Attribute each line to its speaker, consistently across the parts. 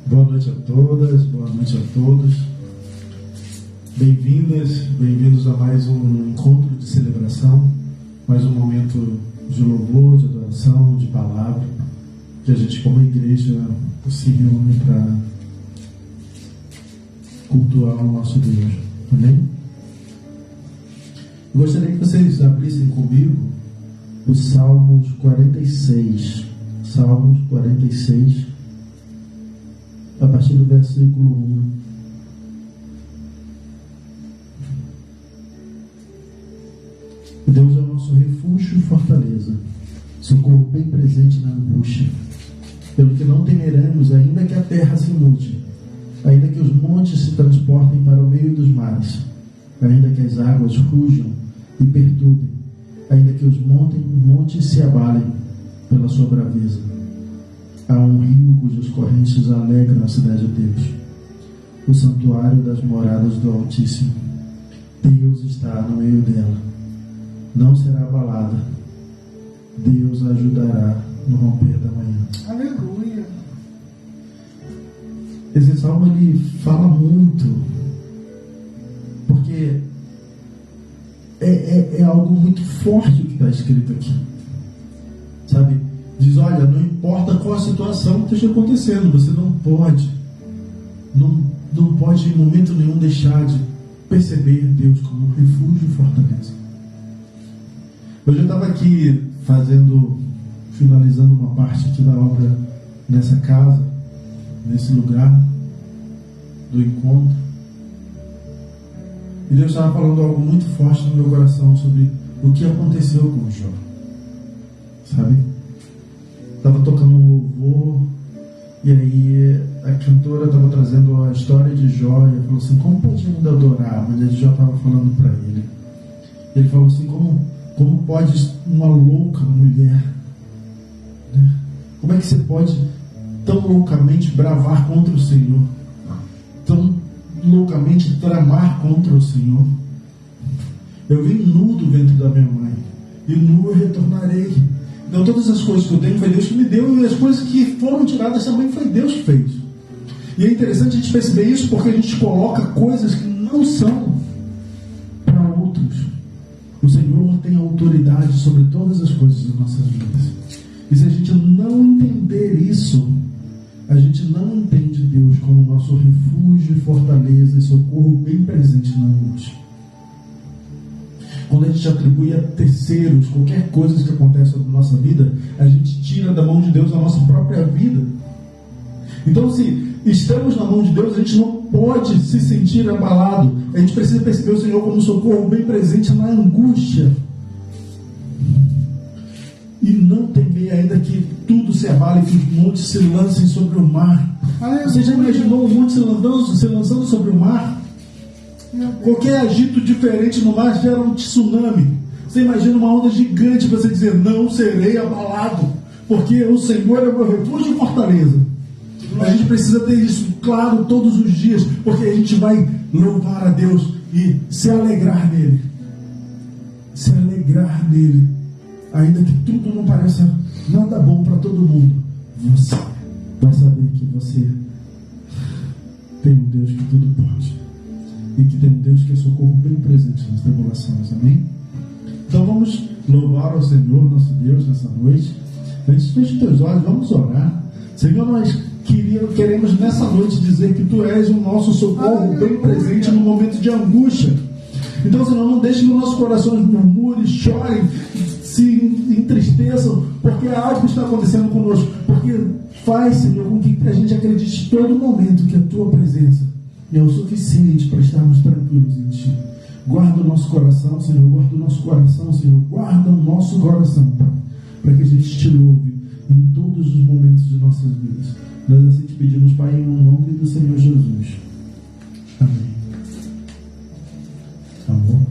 Speaker 1: Boa noite a todas, boa noite a todos. Bem-vindas, bem-vindos a mais um encontro de celebração, mais um momento de louvor, de adoração, de palavra, que a gente como igreja se reúne para cultuar o nosso Deus. Amém? Eu gostaria que vocês abrissem comigo os Salmos 46. Salmos 46. A partir do versículo 1. Deus é o nosso refúgio e fortaleza, socorro bem presente na angústia. Pelo que não temeremos, ainda que a terra se mude, ainda que os montes se transportem para o meio dos mares, ainda que as águas rujam e perturbem, ainda que os montes se abalem pela sua braveza. Há um rio cujas correntes alegram a cidade de Deus, o santuário das moradas do Altíssimo. Deus está no meio dela, não será abalada. Deus a ajudará no romper da manhã.
Speaker 2: Aleluia!
Speaker 1: Esse salmo ele fala muito, porque é algo muito forte o que está escrito aqui, sabe? Diz, olha, não importa qual a situação que esteja acontecendo, você não pode em momento nenhum deixar de perceber Deus como um refúgio e fortaleza. Hoje eu estava aqui finalizando uma parte aqui da obra nessa casa, nesse lugar do encontro, e Deus estava falando algo muito forte no meu coração sobre o que aconteceu com o Jó, sabe? Estava tocando um louvor, e aí a cantora estava trazendo a história de Jó, e ela falou assim, como pode ainda adorar? Mas Jó estava falando para ele. Ele falou assim, como pode uma louca mulher, né? Como é que você pode tão loucamente bravar contra o Senhor? Tão loucamente tramar contra o Senhor? Eu vim nu do ventre da minha mãe, e nu eu retornarei. Então todas as coisas que eu tenho foi Deus que me deu, e as coisas que foram tiradas também foi Deus que fez. E é interessante a gente perceber isso, porque a gente coloca coisas que não são para outros. O Senhor tem autoridade sobre todas as coisas das nossas vidas. E se a gente não entender isso, a gente não entende Deus como nosso refúgio, fortaleza e socorro bem presente na angústia. Quando a gente atribui a terceiros qualquer coisa que acontece na nossa vida, a gente tira da mão de Deus a nossa própria vida. Então, se estamos na mão de Deus, a gente não pode se sentir abalado. A gente precisa perceber o Senhor como um socorro bem presente na angústia. E não temer ainda que tudo se abale, que os montes se lancem sobre o mar. Você já imaginou o monte se lançando sobre o mar? Qualquer agito diferente no mar gera um tsunami. Você imagina uma onda gigante, você dizer, não serei abalado, porque o Senhor é o meu refúgio e fortaleza. A gente precisa ter isso claro todos os dias, porque a gente vai louvar a Deus e se alegrar nele. Se alegrar nele. Ainda que tudo não pareça nada bom para todo mundo, você vai saber que você tem um Deus que tudo pode. E que tem um Deus que é socorro bem presente nas tribulações. Amém? Então vamos louvar ao Senhor, nosso Deus, nessa noite. Antes, feche teus olhos, vamos orar. Senhor, nós queremos nessa noite dizer que Tu és o nosso socorro bem presente no momento de angústia. Então, Senhor, não deixe que os nossos corações murmurem, chorem, se entristeçam, porque algo está acontecendo conosco. Porque faz, Senhor, com que a gente acredite todo momento que a Tua presença é o suficiente para estarmos tranquilos em Ti. Guarda o nosso coração, Senhor, guarda o nosso coração, Senhor, guarda o nosso coração, Pai, para que a gente Te louve em todos os momentos de nossas vidas. Nós assim Te pedimos, Pai, em nome do Senhor Jesus. Amém. Amor.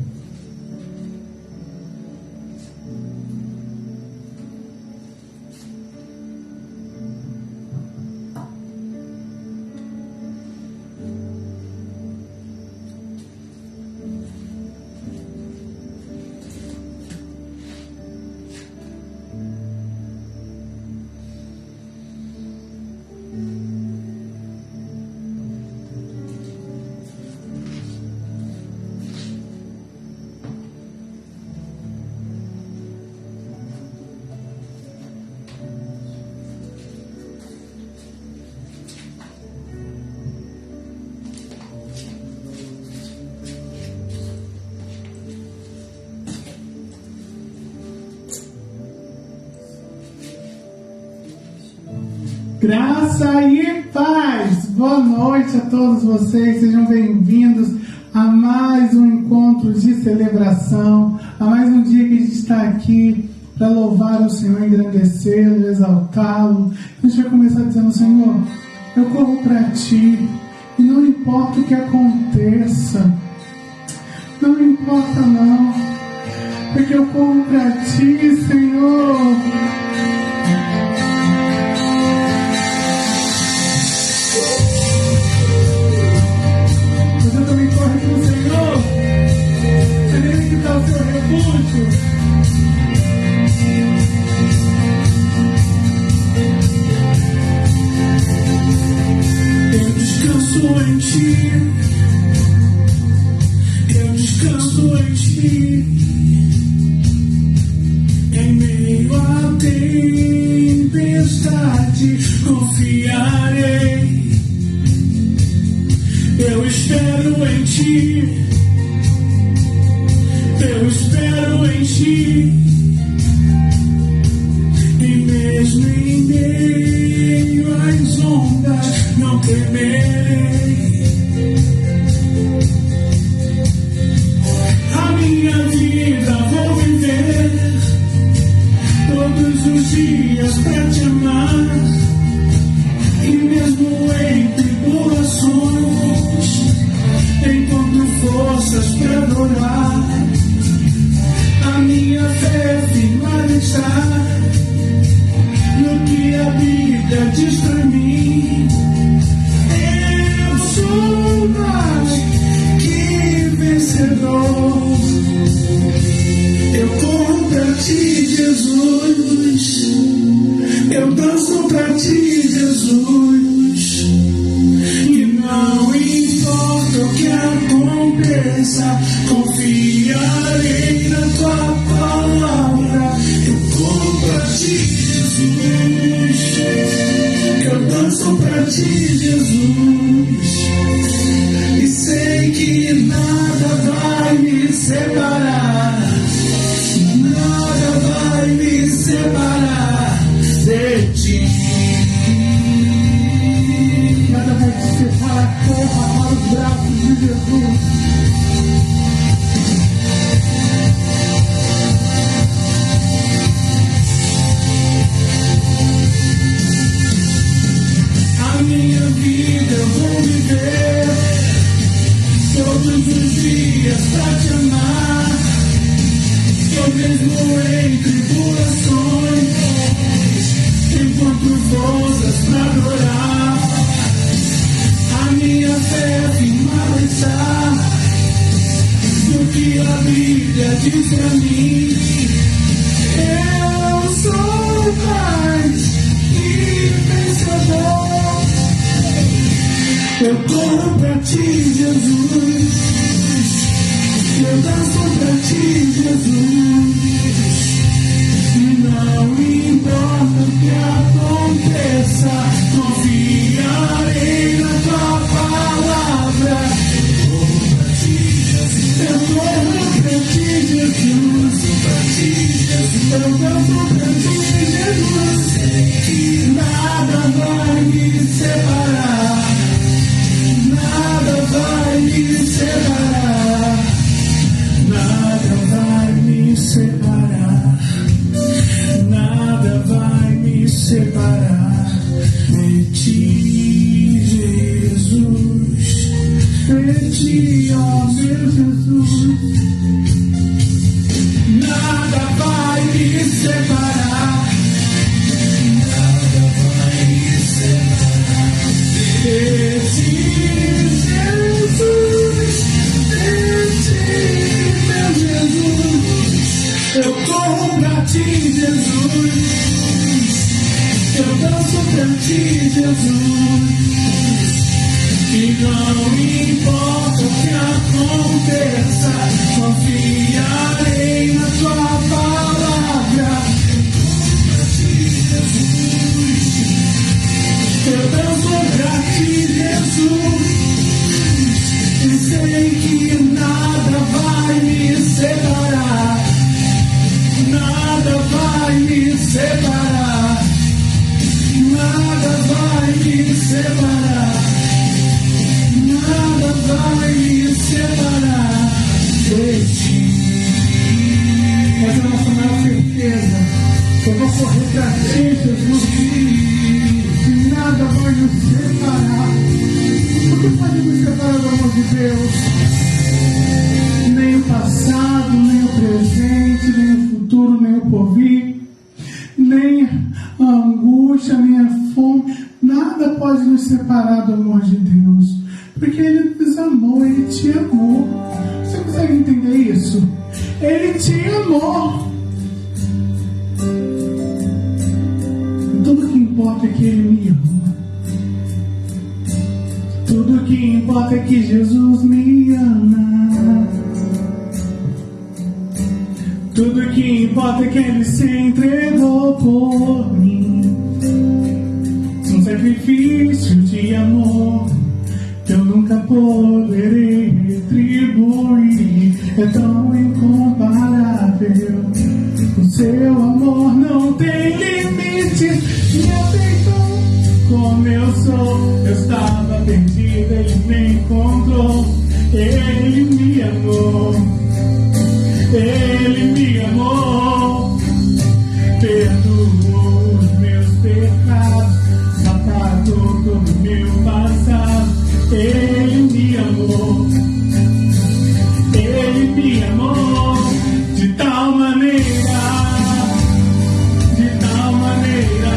Speaker 2: Graça e paz. Boa noite a todos vocês. Sejam bem-vindos a mais um encontro de celebração, a mais um dia que a gente está aqui para louvar o Senhor, engrandecê-lo, exaltá-lo. A gente vai começar dizendo, Senhor, eu corro para Ti e não importa o que aconteça, não importa não, porque eu corro para Ti, Senhor. O seu refúgio. Eu descanso em Ti, eu descanso em Ti, em meio à tempestade confiarei, eu espero em Ti. Eu espero em Ti, e mesmo em meio às ondas não temerei. A minha vida vou viver todos os dias pra Te amar, e mesmo em tribulações encontro forças pra adorar. A minha fé firmada está no que a Bíblia diz pra mim. Eu sou mais que vencedor. Eu corro pra Ti, Jesus. Eu danço pra Ti, Jesus. E não importa o que aconteça, confiarei na Tua palavra. Eu corro pra Ti, Jesus. Eu danço pra Ti, Jesus. E sei que nada vai me separar. Nada vai me separar de Ti. dias pra te amar. Eu mesmo em tribulações, encontro forças pra adorar. A minha fé firma está no que a Bíblia diz pra mim. Eu sou mais que vencedor. Eu corro pra ti, Jesus. Eu danço pra ti, Jesus. E não importa o que aconteça, confiarei na tua palavra. Eu corro pra ti, Jesus. Eu danço pra ti, Jesus. Nada vai me separar. Nada vai me separar. Nada vai me separar. Nada vai me separar de ti, Jesus. De ti, ó meu Jesus. Nada vai me separar. Nada vai me separar de ti, Jesus. De ti, meu Jesus. Eu corro pra ti, Jesus. Eu danço pra ti, Jesus. E não importa o que aconteça, confiarei na tua palavra. Eu danço pra ti, Jesus. E sei que nada vai me separar. Nada vai me separar. Nada vai me separar. Nada vai me separar de ti. Essa é a nossa maior certeza. Eu vou correr pra ti, Jesus. E nada vai nos separar. O que pode nos separar do amor de Deus? Nem o passado, nem o presente, nem o futuro, nem o porvir, nem a angústia, nem a fome. Nada pode nos separar do amor de Deus. Porque Ele nos amou, Ele te amou. Você consegue entender isso? Ele te amou. Tudo que importa é que Ele me ama. Tudo que importa é que Jesus me ama. Tudo que importa é que Ele se entregou por mim. Um sacrifício de amor que eu nunca poderei retribuir. É tão incomparável. O seu amor não tem limites. Me aceitou como eu sou. Eu estava perdido, Ele me encontrou. Ele me amou. Ele me amou. Perdoou os meus pecados. Apagou todo o meu passado. Ele me amou. Ele me amou de tal maneira, de tal maneira.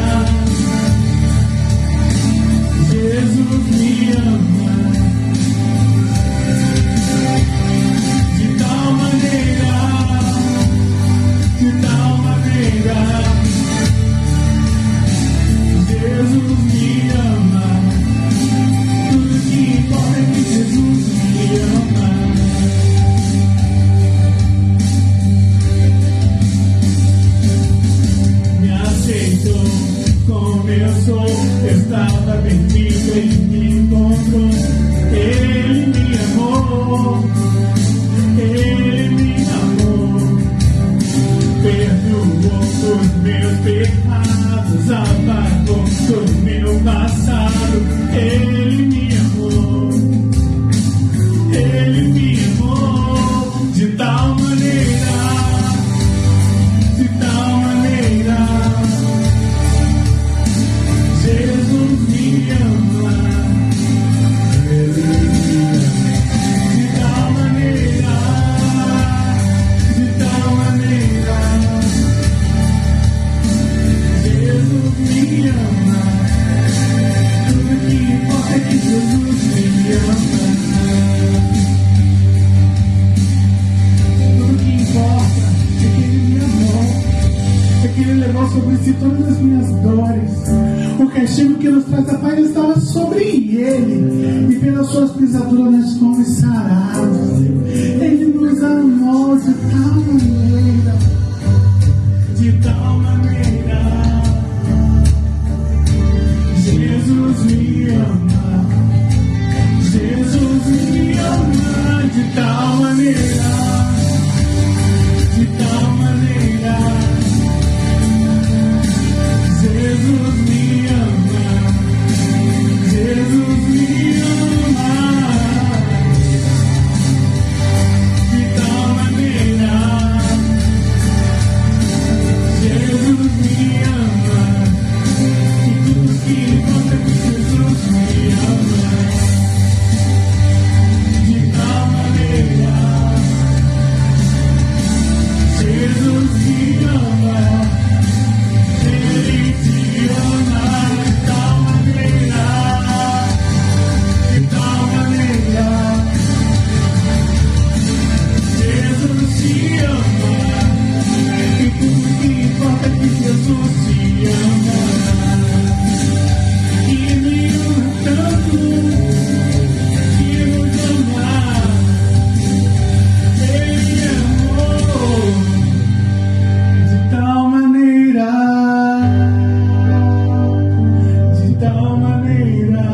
Speaker 2: Jesus me ama de tal maneira, de tal maneira. Jesus me ama. Tudo que importa é que Jesus me castigo que nos traz a paz estava sobre ele, e pelas suas pisaduras nós fomos sarados. Ele nos amou de tal maneira, Jesus me ama, Jesus me ama de tal maneira, de tal maneira. Jesus me ama, Jesus me ama de tal maneira. Jesus me ama, e tudo que importa é que Jesus me ama de tal maneira. Jesus me ama, Ele te ama de tal maneira, de tal maneira. Jesus te ama, e tudo que importa é que Jesus te ama. E me ama tanto, que nos ama. Ele amou de tal maneira, de tal maneira.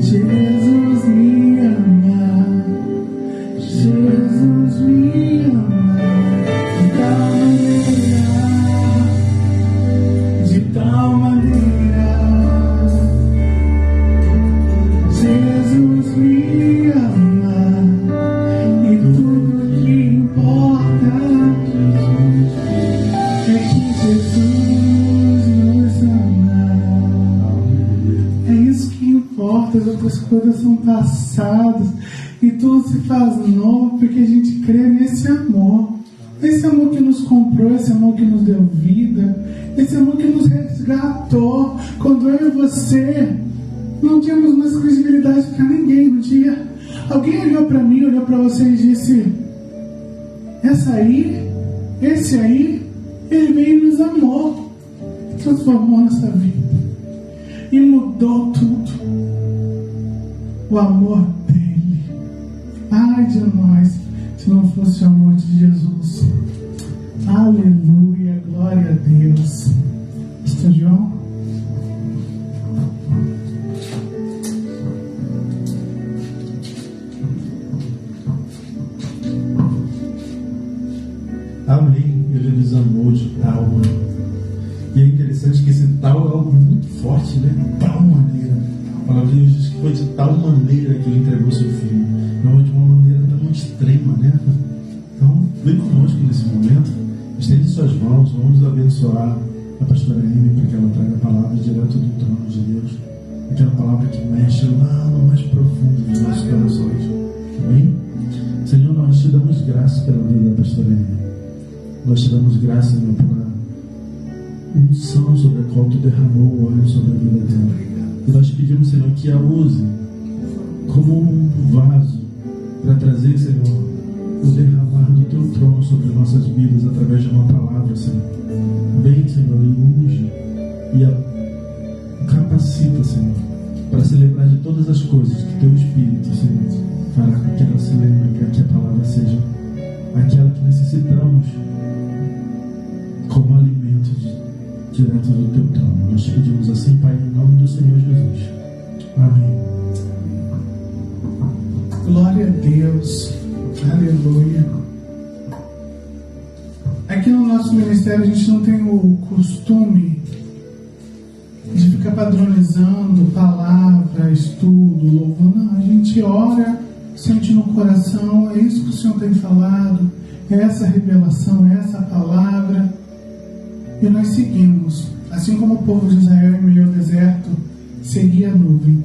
Speaker 2: Jesus me ama, Jesus me ama de tal maneira, de tal maneira. Jesus me ama, e tudo que importa é que Jesus nos ama. É isso que importa, as outras coisas são passadas e tudo se faz novo porque a gente crê nesse amor. Esse amor que nos comprou, esse amor que nos deu vida, esse amor que nos resgatou. Quando eu e você não tínhamos mais credibilidade para ninguém, não tinha. Alguém olhou para mim, olhou para você e disse: essa aí, esse aí, ele veio e nos amou, transformou nossa vida e mudou tudo. O amor dele. Ai de nós, se não fosse o amor de Jesus. Aleluia, glória a Deus. Pastor João?
Speaker 1: Amém. Ele nos amou de tal maneira. E é interessante que esse tal é algo muito forte, né? Tal maneira. A palavra de Deus diz que foi de tal maneira que ele entregou seu filho. Não é de uma maneira tão extrema, né? Então, vem conosco nesse momento. Estende suas mãos. Vamos abençoar a pastora Amy para que ela traga a palavra direto do trono de Deus. Aquela palavra que mexe lá no mais profundo dos nossos corações. Amém? Senhor, nós te damos graça pela vida da pastora Amy. Nós te damos graça, Senhor, pela unção sobre a qual tu derramou o óleo sobre a vida dela. E nós te pedimos, Senhor, que a use como um vaso para trazer, Senhor, o derramar do teu trono sobre nossas vidas através de uma palavra, Senhor. Vem, Senhor, e unge e a capacita, Senhor, para se lembrar de todas as coisas que teu Espírito, Senhor, fará com que ela se lembre, que a palavra seja aquela que necessitamos como alimento direto do teu trono. Nós te pedimos assim, Pai, em nome do Senhor Jesus. Amém.
Speaker 2: Glória a Deus. Aleluia. Aqui no nosso ministério a gente não tem o costume de ficar padronizando palavra, estudo, louvor. Não, a gente ora, sente no coração, é isso que o Senhor tem falado, é essa revelação, é essa palavra. E nós seguimos, assim como o povo de Israel em meio ao deserto seguia a nuvem.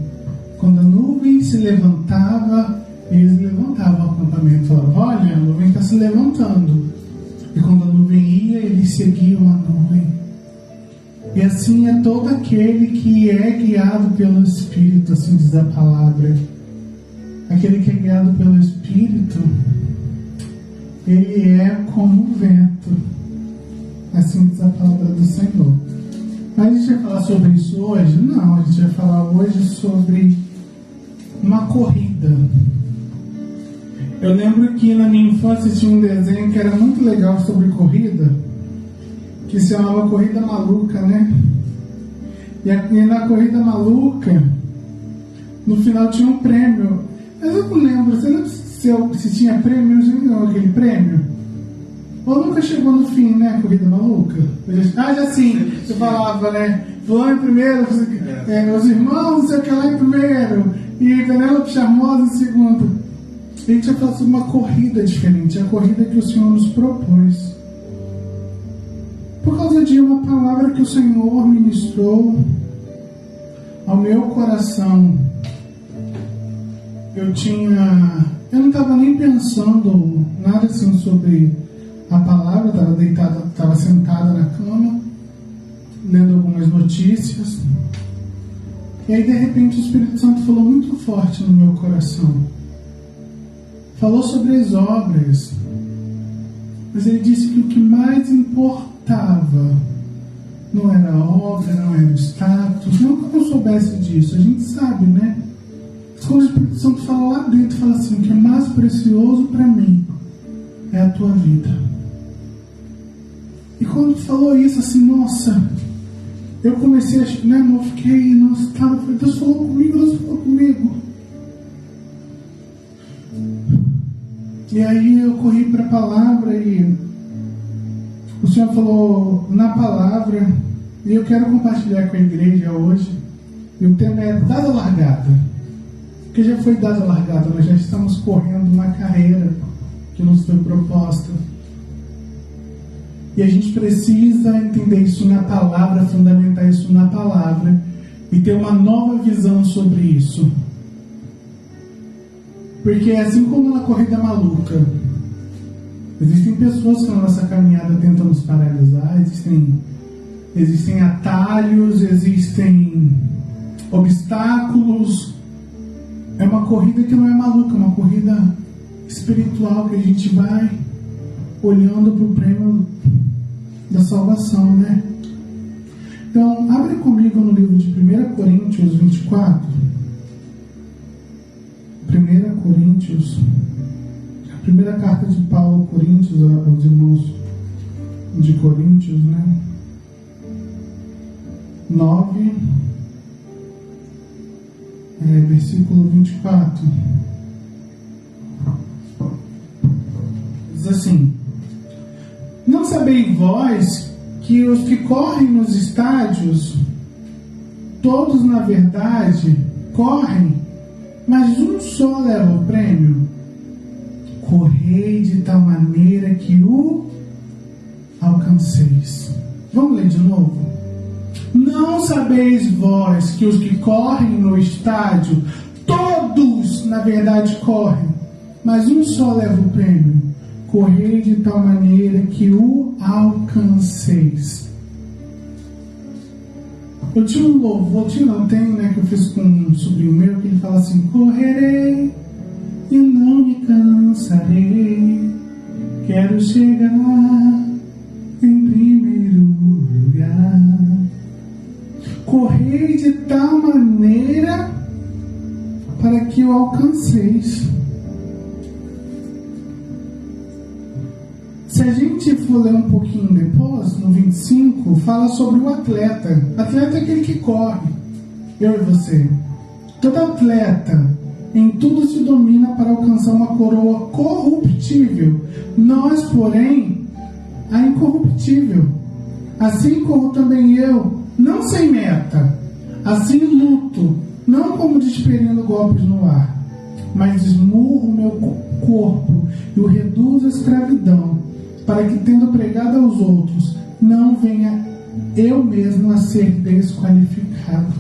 Speaker 2: Quando a nuvem se levantava, eles levantavam o acampamento, falavam: olha, a nuvem está se levantando. E quando a nuvem ia, eles seguiam a nuvem. E assim é todo aquele que é guiado pelo Espírito, assim diz a palavra. Aquele que é guiado pelo Espírito, ele é como o vento. Assim diz a palavra do Senhor. Mas a gente vai falar sobre isso hoje? Não, a gente vai falar hoje sobre uma corrida. Eu lembro que na minha infância tinha um desenho que era muito legal sobre corrida, que se chamava Corrida Maluca, né? E na Corrida Maluca, no final tinha um prêmio. Mas eu não lembro, você lembra se tinha prêmio? Eu já ganhou aquele prêmio? Ou nunca chegou no fim, né? Corrida Maluca? Já sim, você falava, né? Fulano em primeiro, os irmãos, não sei o que lá em primeiro, e Penélope Charmosa em segundo. A gente vai falar sobre uma corrida diferente, a corrida que o Senhor nos propôs. Por causa de uma palavra que o Senhor ministrou ao meu coração. Eu não estava nem pensando nada assim sobre a palavra, estava sentada na cama, lendo algumas notícias. E aí de repente o Espírito Santo falou muito forte no meu coração. Falou sobre as obras, mas ele disse que o que mais importava não era a obra, não era o status. Não que eu não soubesse disso, a gente sabe, né? Mas quando o Espírito Santo fala lá dentro, fala assim: o que é mais precioso para mim é a tua vida. E quando falou isso, assim, nossa, eu comecei a, né, eu fiquei, nossa, cara, Deus falou comigo. E aí eu corri para a palavra e o Senhor falou na palavra, e eu quero compartilhar com a igreja hoje. E o tema é dada a largada. Porque já foi dada a largada, nós já estamos correndo uma carreira que nos foi proposta. E a gente precisa entender isso na palavra, fundamentar isso na palavra e ter uma nova visão sobre isso. Porque assim como na corrida maluca, existem pessoas que na nossa caminhada tentam nos paralisar, existem atalhos, existem obstáculos. É uma corrida que não é maluca, é uma corrida espiritual que a gente vai olhando para o prêmio da salvação, né? Então, abre comigo no livro de 1 Coríntios 24. 1 Coríntios, a primeira carta de Paulo aos Coríntios, aos irmãos de Coríntios, né? 9, versículo 24. Diz assim: não sabeis vós que os que correm nos estádios, todos na verdade correm, mas um só leva o prêmio? Correi de tal maneira que o alcanceis. Vamos ler de novo? Não sabeis vós que os que correm no estádio, todos na verdade correm, mas um só leva o prêmio? Correi de tal maneira que o alcanceis. Eu tinha um louvor, né, que eu fiz com um sobrinho meu, que ele fala assim: correrei e não me cansarei, quero chegar em primeiro lugar. Correi de tal maneira para que o alcanceis. Se a gente for ler um pouquinho depois, no 25, fala sobre o atleta. Atleta é aquele que corre, eu e você. Todo atleta em tudo se domina para alcançar uma coroa corruptível. Nós, porém, a incorruptível. Assim corro também eu, não sem meta. Assim luto, não como desperindo golpes no ar, mas esmurro o meu corpo e o reduzo à escravidão, para que, tendo pregado aos outros, não venha eu mesmo a ser desqualificado.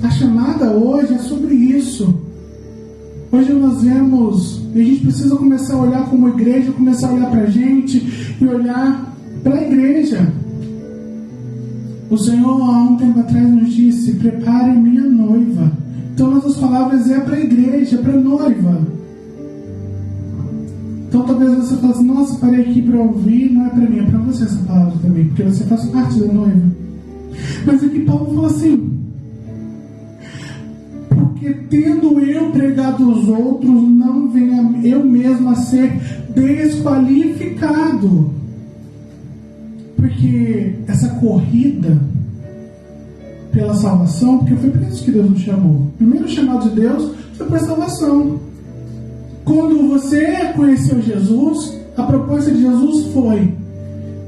Speaker 2: A chamada hoje é sobre isso. Hoje nós vemos, e a gente precisa começar a olhar como igreja, começar a olhar para a gente e olhar para a igreja. O Senhor, há um tempo atrás, nos disse: prepare a minha noiva. Então, nossas palavras é para a igreja, para a noiva. Então talvez você fale assim, nossa, parei aqui para ouvir, não é para mim, é para você essa palavra também, porque você faz parte da noiva. Mas aqui Paulo fala assim, porque tendo eu pregado os outros, não venha eu mesmo a ser desqualificado. Porque essa corrida pela salvação, porque foi por isso que Deus nos chamou. O primeiro chamado de Deus foi para a salvação. Quando você conheceu Jesus, a proposta de Jesus foi: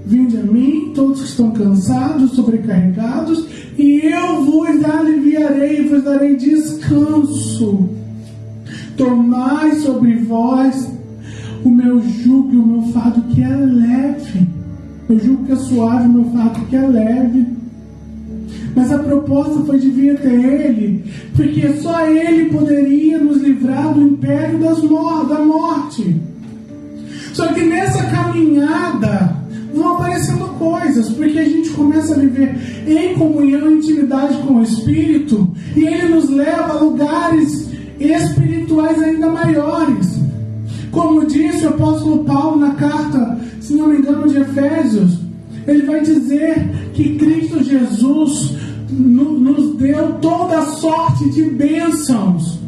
Speaker 2: vinde a mim, todos que estão cansados, sobrecarregados, e eu vos aliviarei, vos darei descanso. Tomai sobre vós o meu jugo e o meu fardo que é leve. O jugo que é suave, o meu fardo que é leve. Mas a proposta foi de vir até Ele, porque só Ele poderia nos livrar do império da morte. Só que nessa caminhada vão aparecendo coisas, porque a gente começa a viver em comunhão e intimidade com o Espírito, e Ele nos leva a lugares espirituais ainda maiores. Como disse o apóstolo Paulo na carta, se não me engano, de Efésios, ele vai dizer que Cristo Jesus nos deu toda a sorte de bênçãos.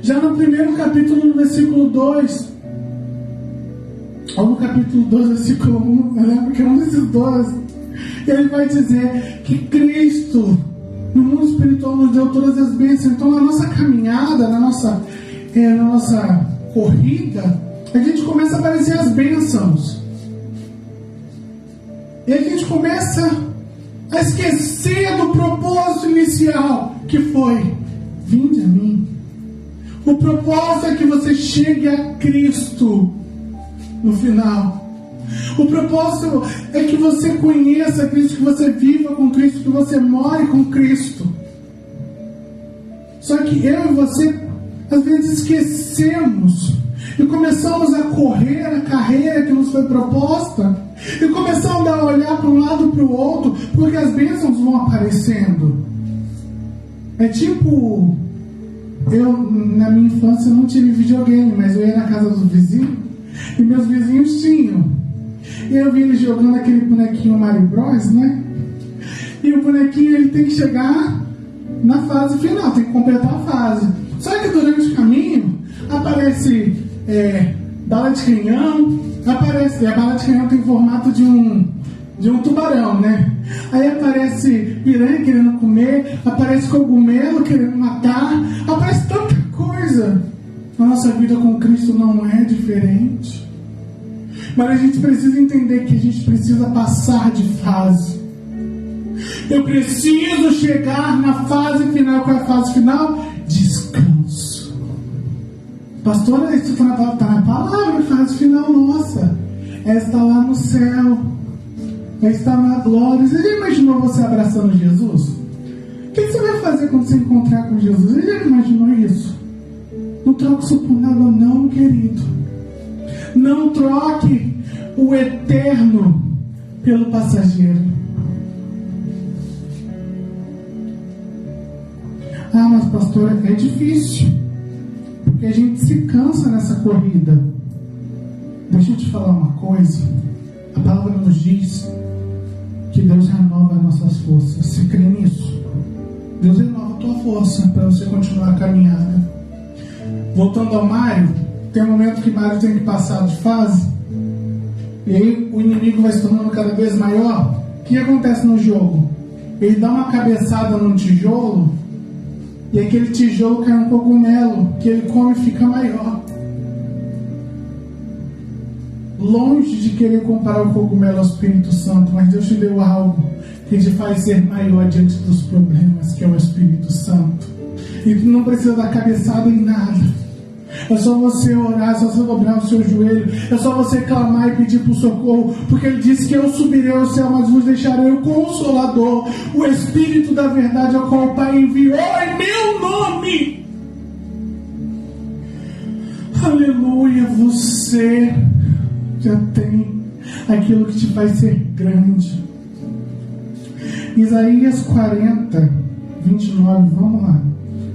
Speaker 2: Já no primeiro capítulo, no versículo 2, ou no capítulo 2, versículo 1, eu lembro que é um desses dois, ele vai dizer que Cristo, no mundo espiritual, nos deu todas as bênçãos. Então, na nossa caminhada, na nossa corrida, a gente começa a aparecer as bênçãos. E a gente começa a esquecer do propósito inicial, que foi: vinde a mim. O propósito é que você chegue a Cristo no final. O propósito é que você conheça Cristo, que você viva com Cristo, que você more com Cristo. Só que eu e você, às vezes, esquecemos e começamos a correr a carreira que nos foi proposta, e começamos a olhar para um lado e para o outro, porque as bênçãos vão aparecendo. É tipo, eu na minha infância não tive videogame, mas eu ia na casa dos vizinhos e meus vizinhos tinham, e eu vi eles jogando aquele bonequinho Mario Bros, né? E o bonequinho, ele tem que chegar na fase final, tem que completar a fase. Só que durante o caminho aparece bala de canhão, aparece, a bala de canhão tem formato de um tubarão, né? Aí aparece piranha querendo comer, aparece cogumelo querendo matar, aparece tanta coisa. A nossa vida com Cristo não é diferente. Mas a gente precisa entender que a gente precisa passar de fase. Eu preciso chegar na fase final. Qual é a fase final? Descanso. Pastora, isso está na palavra, a fase final nossa. É estar lá no céu. É estar na glória. Você já imaginou você abraçando Jesus? O que você vai fazer quando você encontrar com Jesus? Você já imaginou isso? Não troque isso por nada, não, querido. Não troque o eterno pelo passageiro. Ah, mas pastor, é difícil, porque a gente se cansa nessa corrida. Deixa eu te falar uma coisa. A palavra nos diz que Deus renova as nossas forças. Você crê nisso? Deus renova a tua força para você continuar a caminhada. Voltando ao Mario, tem um momento que Mario tem que passar de fase, e aí o inimigo vai se tornando cada vez maior. O que acontece no jogo? Ele dá uma cabeçada num tijolo, e aquele tijolo cai um cogumelo, que ele come e fica maior. Longe de querer comparar o cogumelo ao Espírito Santo, mas Deus te deu algo que te faz ser maior diante dos problemas, que é o Espírito Santo. E tu não precisa dar cabeçada em nada. É só você orar, é só você dobrar o seu joelho, é só você clamar e pedir por socorro, porque Ele disse que eu subirei ao céu, mas vos deixarei o Consolador, o Espírito da verdade, ao qual o Pai enviou em meu nome. Aleluia, você já tem aquilo que te faz ser grande. Isaías 40, 29, vamos lá.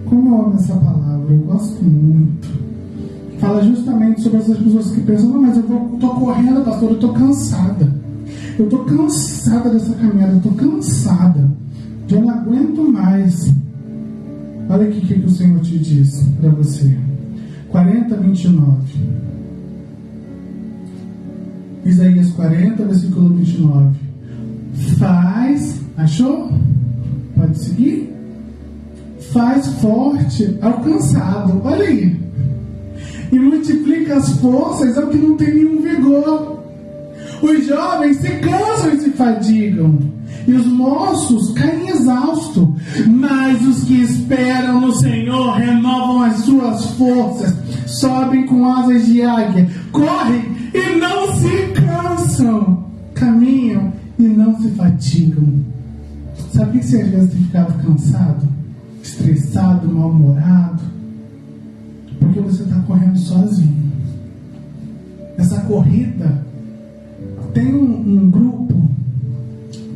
Speaker 2: Como eu amo essa palavra, eu gosto muito. fala justamente sobre essas pessoas que pensam: não, mas eu estou correndo, pastor, eu estou cansada. Eu estou cansada dessa caminhada, eu estou cansada. Eu não aguento mais. Olha aqui o que o Senhor te diz para você. 40:29. Isaías 40, versículo 29. Faz, achou? Pode seguir? Faz forte ao cansado, olha aí, e multiplica as forças ao que não tem nenhum vigor. Os jovens se cansam e se fadigam, e os moços caem exaustos, mas os que esperam no Senhor renovam as suas forças, sobem com asas de águia, correm e não se cansam, caminham e não se fatigam. Sabe que você às vezes tem ficado cansado, estressado, mal-humorado? Porque você está correndo sozinho. Essa corrida, tem um grupo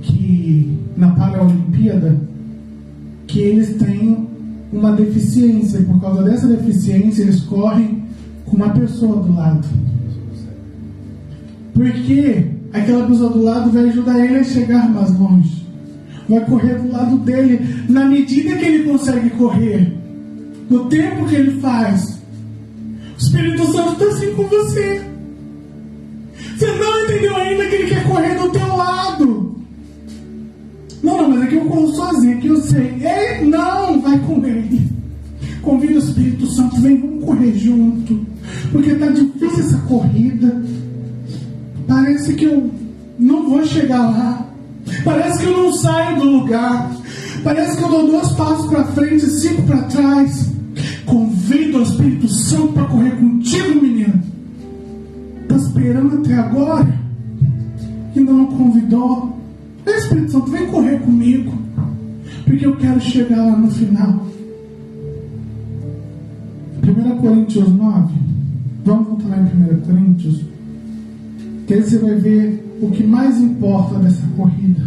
Speaker 2: que na Paralimpíada, que eles têm uma deficiência, e por causa dessa deficiência eles correm com uma pessoa do lado, porque aquela pessoa do lado vai ajudar ele a chegar mais longe, vai correr do lado dele na medida que ele consegue correr, no tempo que ele faz. O Espírito Santo está assim com você. Você não entendeu ainda que ele quer correr do teu lado. Não, mas aqui eu corro sozinho, aqui eu sei. Ei, não, vai com ele. Convida o Espírito Santo, vem, vamos correr junto. Porque está difícil essa corrida. Parece que eu não vou chegar lá. Parece que eu não saio do lugar. Parece que eu dou 2 passos para frente e 5 para trás. Convido o Espírito Santo para correr contigo, menino. Está esperando até agora? Ainda não convidou? Espírito Santo, vem correr comigo, porque eu quero chegar lá no final. 1 Coríntios 9. Vamos voltar lá em 1 Coríntios, que aí você vai ver o que mais importa dessa corrida.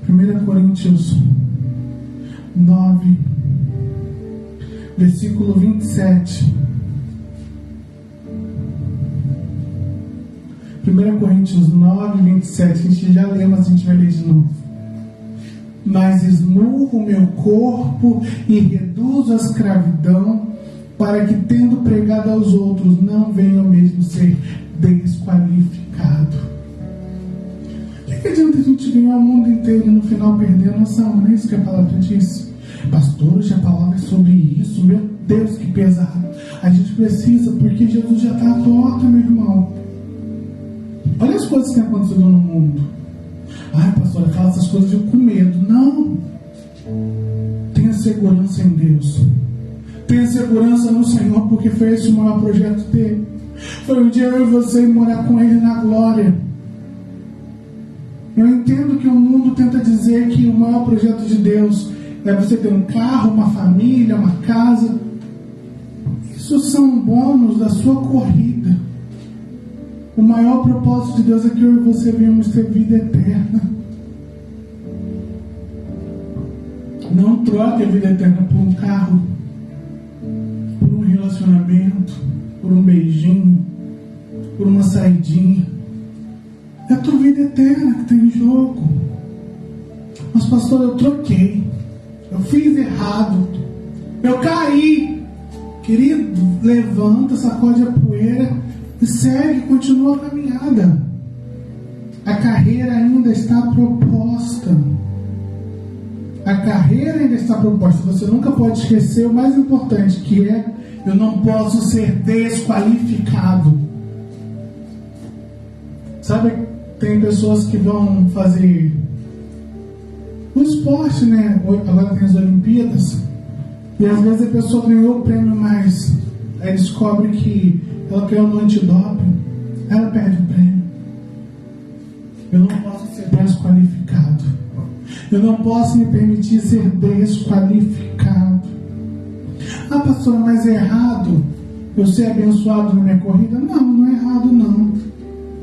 Speaker 2: 1 Coríntios 9, versículo 27. 1 Coríntios 9, 27. A gente já leu, mas a gente vai ler de novo. Mas esmurro o meu corpo e reduzo a escravidão, para que, tendo pregado aos outros, não venham mesmo ser desqualificado. O que adianta a gente ganhar o mundo inteiro e no final perder a noção? Não é isso que a palavra disse? Pastor, hoje a palavra é sobre isso. Meu Deus, que pesado. A gente precisa, porque Jesus já está à porta, meu irmão. Olha as coisas que têm acontecido no mundo. Ai, pastor, fala essas coisas eu com medo. Não. Tenha segurança em Deus. Tenha segurança no Senhor, porque foi esse o maior projeto dele. Foi o dia eu e você morar com ele na glória. Eu entendo que o mundo tenta dizer que o maior projeto de Deus é você ter um carro, uma família, uma casa. Isso são bônus da sua corrida. O maior propósito de Deus é que eu e você venhamos ter vida eterna. Não troque a vida eterna por um carro, por um relacionamento, por um beijinho, por uma saidinha. É a tua vida eterna que está em jogo. Mas pastor, eu troquei, eu fiz errado, eu caí. Querido, levanta, sacode a poeira e segue, continua a caminhada. A carreira ainda está proposta. A carreira ainda está proposta. Você nunca pode esquecer o mais importante, que é: eu não posso ser desqualificado. Sabe, tem pessoas que vão fazer o esporte, né? Agora tem as Olimpíadas, e às vezes a pessoa ganhou o prêmio, mas aí descobre que ela ganhou no antidoping, ela perde o prêmio. Eu não posso ser desqualificado. Eu não posso me permitir ser desqualificado. Ah, pastora, mas é errado eu ser abençoado na minha corrida? Não, não é errado não.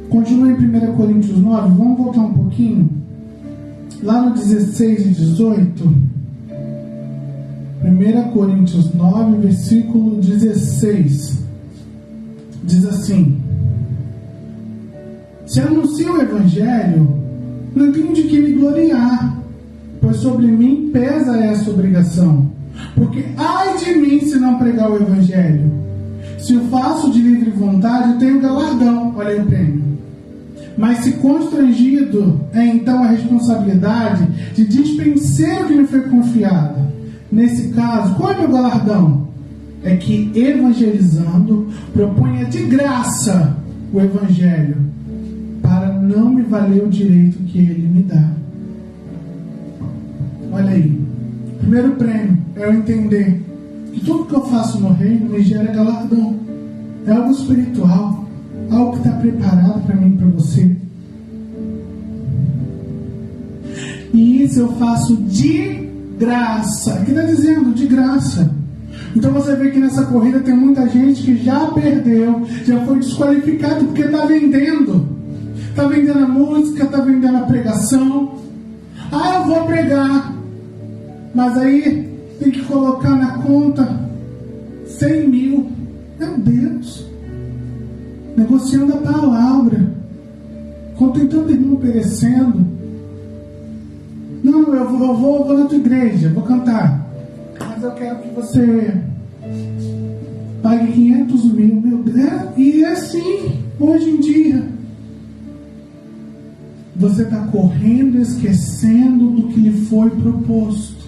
Speaker 2: Continua em 1 Coríntios 9, vamos voltar um pouquinho. Lá no 16 e 18. 1 Coríntios 9, versículo 16. Diz assim: se anuncio o Evangelho, não tenho de que me gloriar, pois sobre mim pesa essa obrigação. Porque ai de mim se não pregar o Evangelho. Se o faço de livre vontade, eu tenho galardão. Olha aí o prêmio. Mas se constrangido, é então a responsabilidade de dispensar o que me foi confiado. Nesse caso, qual é o meu galardão? É que, evangelizando, proponha de graça o Evangelho, para não me valer o direito que ele me dá. Olha aí. Primeiro prêmio é eu entender que tudo que eu faço no reino me gera galardão. É algo espiritual, algo que está preparado para mim e para você. E isso eu faço de graça. Aqui está dizendo de graça. Então você vê que nessa corrida tem muita gente que já perdeu, já foi desqualificado porque está vendendo. Está vendendo a música, está vendendo a pregação. Eu vou pregar. Mas aí tem que colocar na conta 100 mil. Meu Deus. Negociando a palavra. Quando tem tanto irmão perecendo. Não, eu vou na tua igreja, vou cantar. Mas eu quero que você pague 500 mil. Meu Deus. E é assim, hoje em dia. Você está correndo, esquecendo do que lhe foi proposto.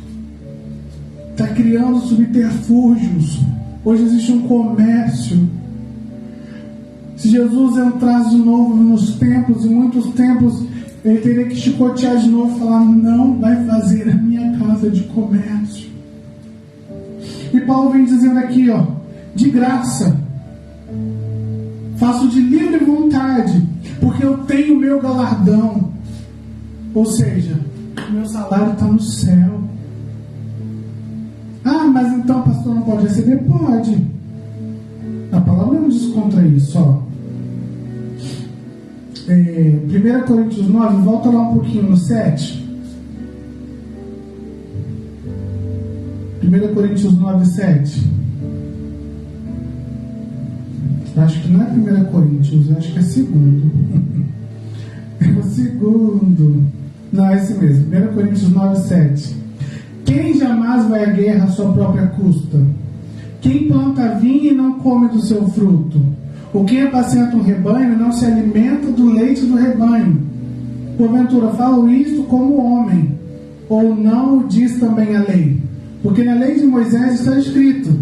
Speaker 2: Está criando subterfúgios. Hoje existe um comércio. Se Jesus entrasse de novo nos templos, em muitos templos, ele teria que chicotear de novo e falar: não vai fazer a minha casa de comércio. E Paulo vem dizendo aqui, de graça. Faço de livre vontade, porque eu tenho o meu galardão. Ou seja, o meu salário está no céu. Mas então o pastor não pode receber? Pode. A palavra não diz contra isso. 1 Coríntios 9, volta lá um pouquinho no 7. 1 Coríntios 9, 7. Acho que não é 1 Coríntios, acho que é segundo. É o segundo. Não, é esse mesmo. 1 Coríntios 9, 7. Quem jamais vai à guerra à sua própria custa? Quem planta vinho e não come do seu fruto? Ou quem apacenta um rebanho e não se alimenta do leite do rebanho? Porventura, falo isto como homem, ou não o diz também a lei? Porque na lei de Moisés está escrito: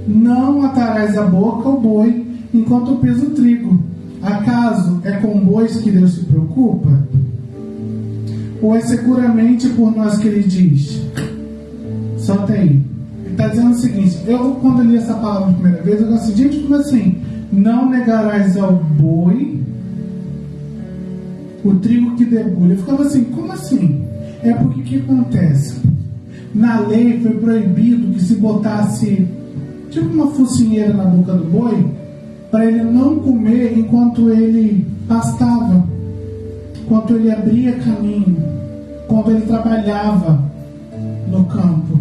Speaker 2: não atarás a boca ao boi enquanto pisa o trigo. Acaso é com bois que Deus se preocupa? Ou é seguramente por nós que ele diz? Solta aí. Ele está dizendo o seguinte: quando eu li essa palavra a primeira vez, eu gosto de gente como assim: não negarás ao boi o trigo que debulha. Eu ficava assim: como assim? É porque o que acontece? Na lei foi proibido que se botasse tipo uma focinheira na boca do boi, para ele não comer enquanto ele pastava, enquanto ele abria caminho, quando ele trabalhava no campo.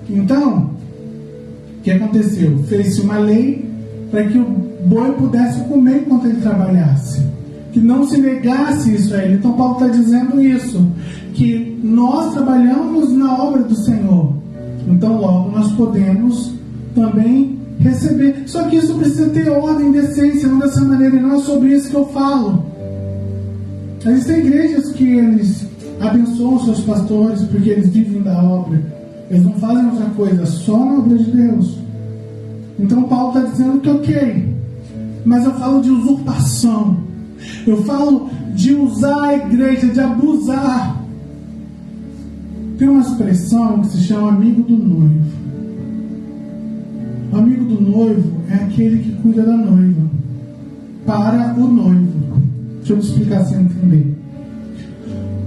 Speaker 2: Então, o que aconteceu? Fez-se uma lei para que o boi pudesse comer enquanto ele trabalhasse, que não se negasse isso a ele. Então Paulo está dizendo isso, que nós trabalhamos na obra do Senhor, então logo nós podemos também receber. Só que isso precisa ter ordem, decência, não dessa maneira, e não é sobre isso que eu falo. Existem igrejas que eles abençoam seus pastores porque eles vivem da obra. Eles não fazem outra coisa, só na obra de Deus. Então Paulo está dizendo que ok, mas eu falo de usurpação. Eu falo de usar a igreja, de abusar. Tem uma expressão que se chama amigo do noivo. O amigo do noivo é aquele que cuida da noiva para o noivo. Deixa eu te explicar sem entender.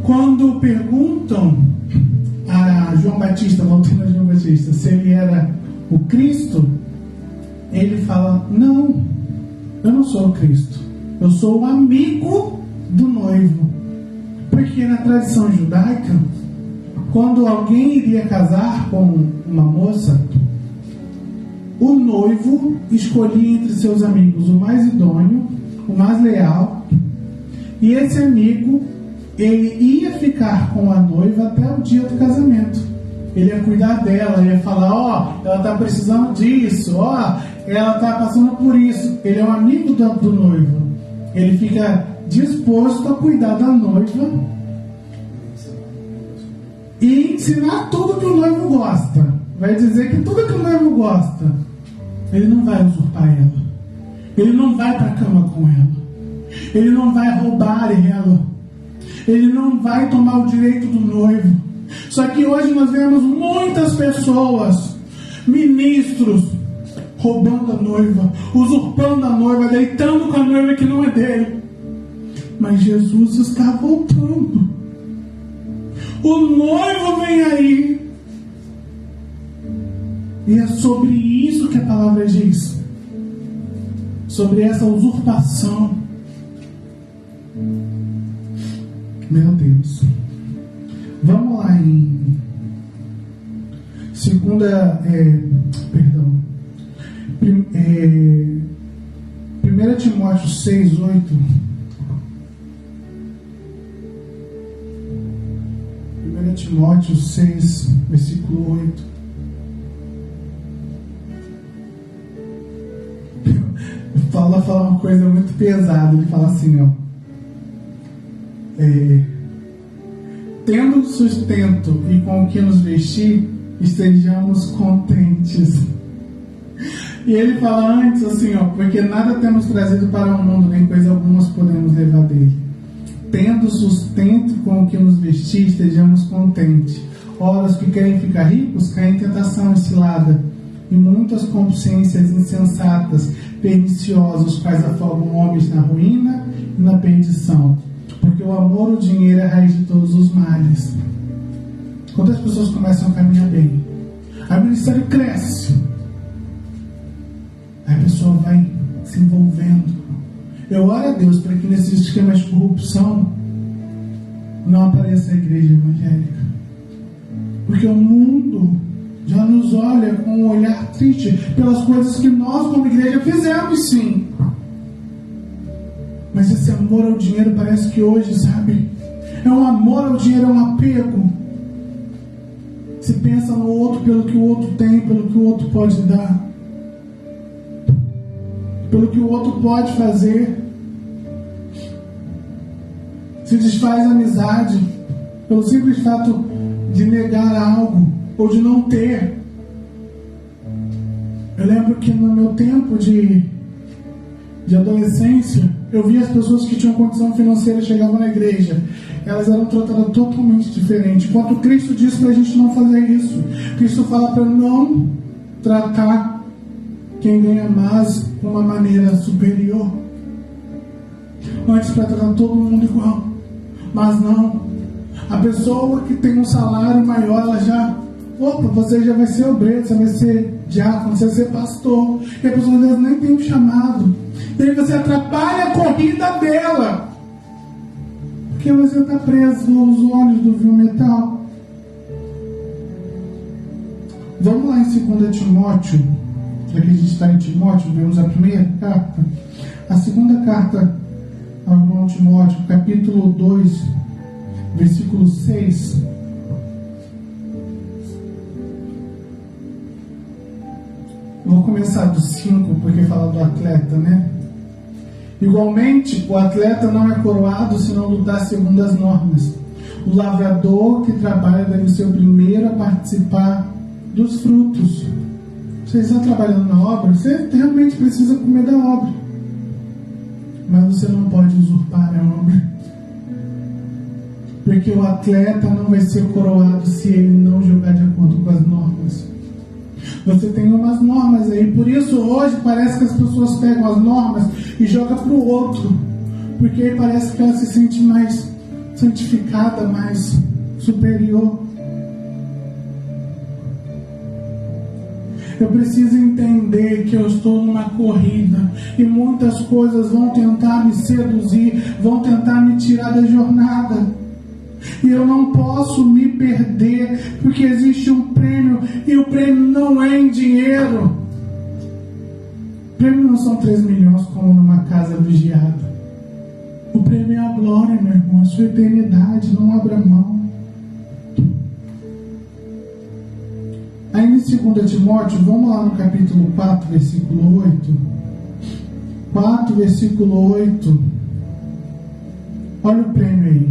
Speaker 2: Quando perguntam a João Batista, voltando a João Batista, se ele era o Cristo, ele fala: não, eu não sou o Cristo, eu sou o amigo do noivo. Porque na tradição judaica, quando alguém iria casar com uma moça, o noivo escolhia entre seus amigos o mais idôneo, o mais leal, e esse amigo, ele ia ficar com a noiva até o dia do casamento. Ele ia cuidar dela, ia falar, ela está precisando disso, ela está passando por isso. Ele é um amigo do noivo. Ele fica disposto a cuidar da noiva e ensinar tudo que o noivo gosta. Vai dizer que tudo que o noivo gosta, ele não vai usurpar ela. Ele não vai para a cama com ela. Ele não vai roubar ela. Ele não vai tomar o direito do noivo. Só que hoje nós vemos muitas pessoas, ministros, roubando a noiva, usurpando a noiva, deitando com a noiva que não é dele. Mas Jesus está voltando. O noivo vem aí. E é sobre isso que a palavra diz. Sobre essa usurpação. Meu Deus. Vamos lá em 1 Timóteo 6, 8. 1 Timóteo 6, versículo 8. Paulo fala uma coisa muito pesada. Ele fala assim, tendo sustento e com o que nos vestir, estejamos contentes. E ele fala antes assim, porque nada temos trazido para o mundo, nem coisa alguma podemos levar dele. Tendo sustento com o que nos vestir, estejamos contentes. Ora, os que querem ficar ricos caem em tentação e cilada, e muitas consciências insensatas, perniciosas, quais afogam homens na ruína e na perdição. Porque o amor ao dinheiro é a raiz de todos os males. Quando as pessoas começam a caminhar bem, aí o ministério cresce, aí a pessoa vai se envolvendo. Eu oro a Deus para que nesses esquemas de corrupção não apareça a igreja evangélica, porque o mundo já nos olha com um olhar triste pelas coisas que nós como igreja fizemos, sim. Mas esse amor ao dinheiro parece que hoje, sabe, é um amor ao dinheiro, é um apego. Se pensa no outro pelo que o outro tem, pelo que o outro pode dar, pelo que o outro pode fazer. Se desfaz a amizade pelo simples fato de negar algo ou de não ter. Eu lembro que no meu tempo de adolescência, eu via as pessoas que tinham condição financeira chegavam na igreja, elas eram tratadas totalmente diferente. Enquanto Cristo disse para a gente não fazer isso, Cristo fala para não tratar quem ganha mais de uma maneira superior, antes para tratar todo mundo igual. Mas não, a pessoa que tem um salário maior, ela já, você já vai ser obreiro, você vai ser diácono, você vai ser pastor, e a pessoa às vezes nem tem um chamado. E aí você atrapalha a corrida dela, porque você está preso nos olhos do vil metal. Vamos lá em 2 Timóteo, já que a gente está em Timóteo, vemos a primeira carta. A segunda carta ao irmão Timóteo, capítulo 2, versículo 6. Vou começar do 5, porque fala do atleta, né? Igualmente, o atleta não é coroado se não lutar segundo as normas. O lavrador que trabalha deve ser o primeiro a participar dos frutos. Você está trabalhando na obra, você realmente precisa comer da obra. Mas você não pode usurpar a obra. Porque o atleta não vai ser coroado se ele não jogar de acordo com as normas. Você tem umas normas aí, por isso hoje parece que as pessoas pegam as normas e jogam para o outro, porque aí parece que ela se sente mais santificada, mais superior. Eu preciso entender que eu estou numa corrida e muitas coisas vão tentar me seduzir, vão tentar me tirar da jornada. E eu não posso me perder, porque existe um prêmio, e o prêmio não é em dinheiro. O prêmio não são 3 milhões como numa casa vigiada. O prêmio é a glória, meu irmão, a sua eternidade. Não abra mão. Aí em 2 Timóteo, vamos lá no capítulo 4, versículo 8. 4, versículo 8. Olha o prêmio aí.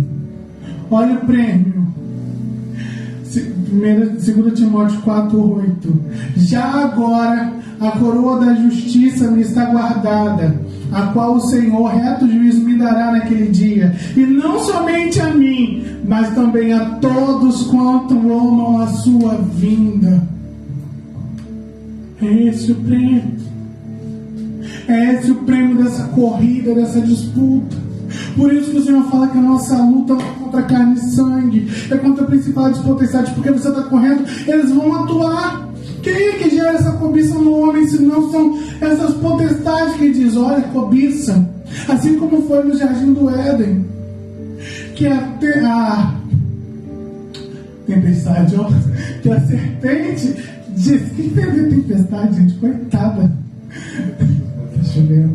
Speaker 2: Olha o prêmio. 2 Timóteo 4, 8. Já agora a coroa da justiça me está guardada, a qual o Senhor, reto juiz, me dará naquele dia. E não somente a mim, mas também a todos quanto amam a sua vinda. É esse o prêmio. É esse o prêmio dessa corrida, dessa disputa. Por isso que o Senhor fala que a nossa luta não é contra carne e sangue, é contra principalidades e potestades, porque você está correndo, eles vão atuar. Quem é que gera essa cobiça no homem, se não são essas potestades que diz, olha, cobiça. Assim como foi no Jardim do Éden, que a tempestade, ó, que a serpente disse, que teve tempestade, gente, coitada. Deixa eu ver.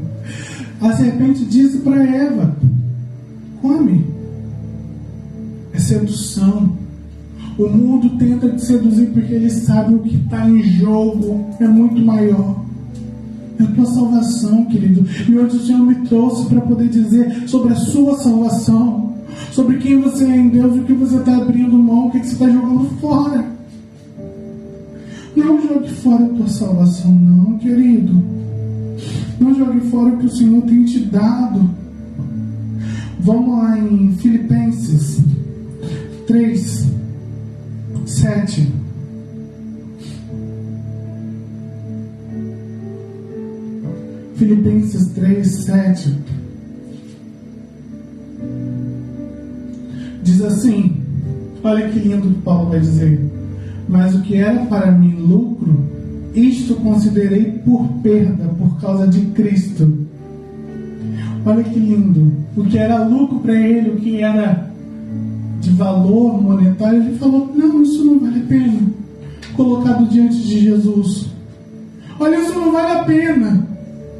Speaker 2: A serpente disse para Eva, come. É sedução. O mundo tenta te seduzir porque ele sabe o que está em jogo é muito maior. É a tua salvação, querido. E hoje o Senhor me trouxe para poder dizer sobre a sua salvação, sobre quem você é em Deus e o que você está abrindo mão, o que você está jogando fora. Não jogue fora a tua salvação, não, querido. Não jogue fora o que o Senhor tem te dado. Vamos lá em Filipenses 3, 7. Filipenses 3, 7. Diz assim, olha que lindo que Paulo vai dizer. Mas o que era para mim lucro, isto considerei por perda por causa de Cristo. Olha que lindo. O que era lucro para ele, o que era de valor monetário, ele falou, não, isso não vale a pena. Colocado diante de Jesus. Olha, isso não vale a pena.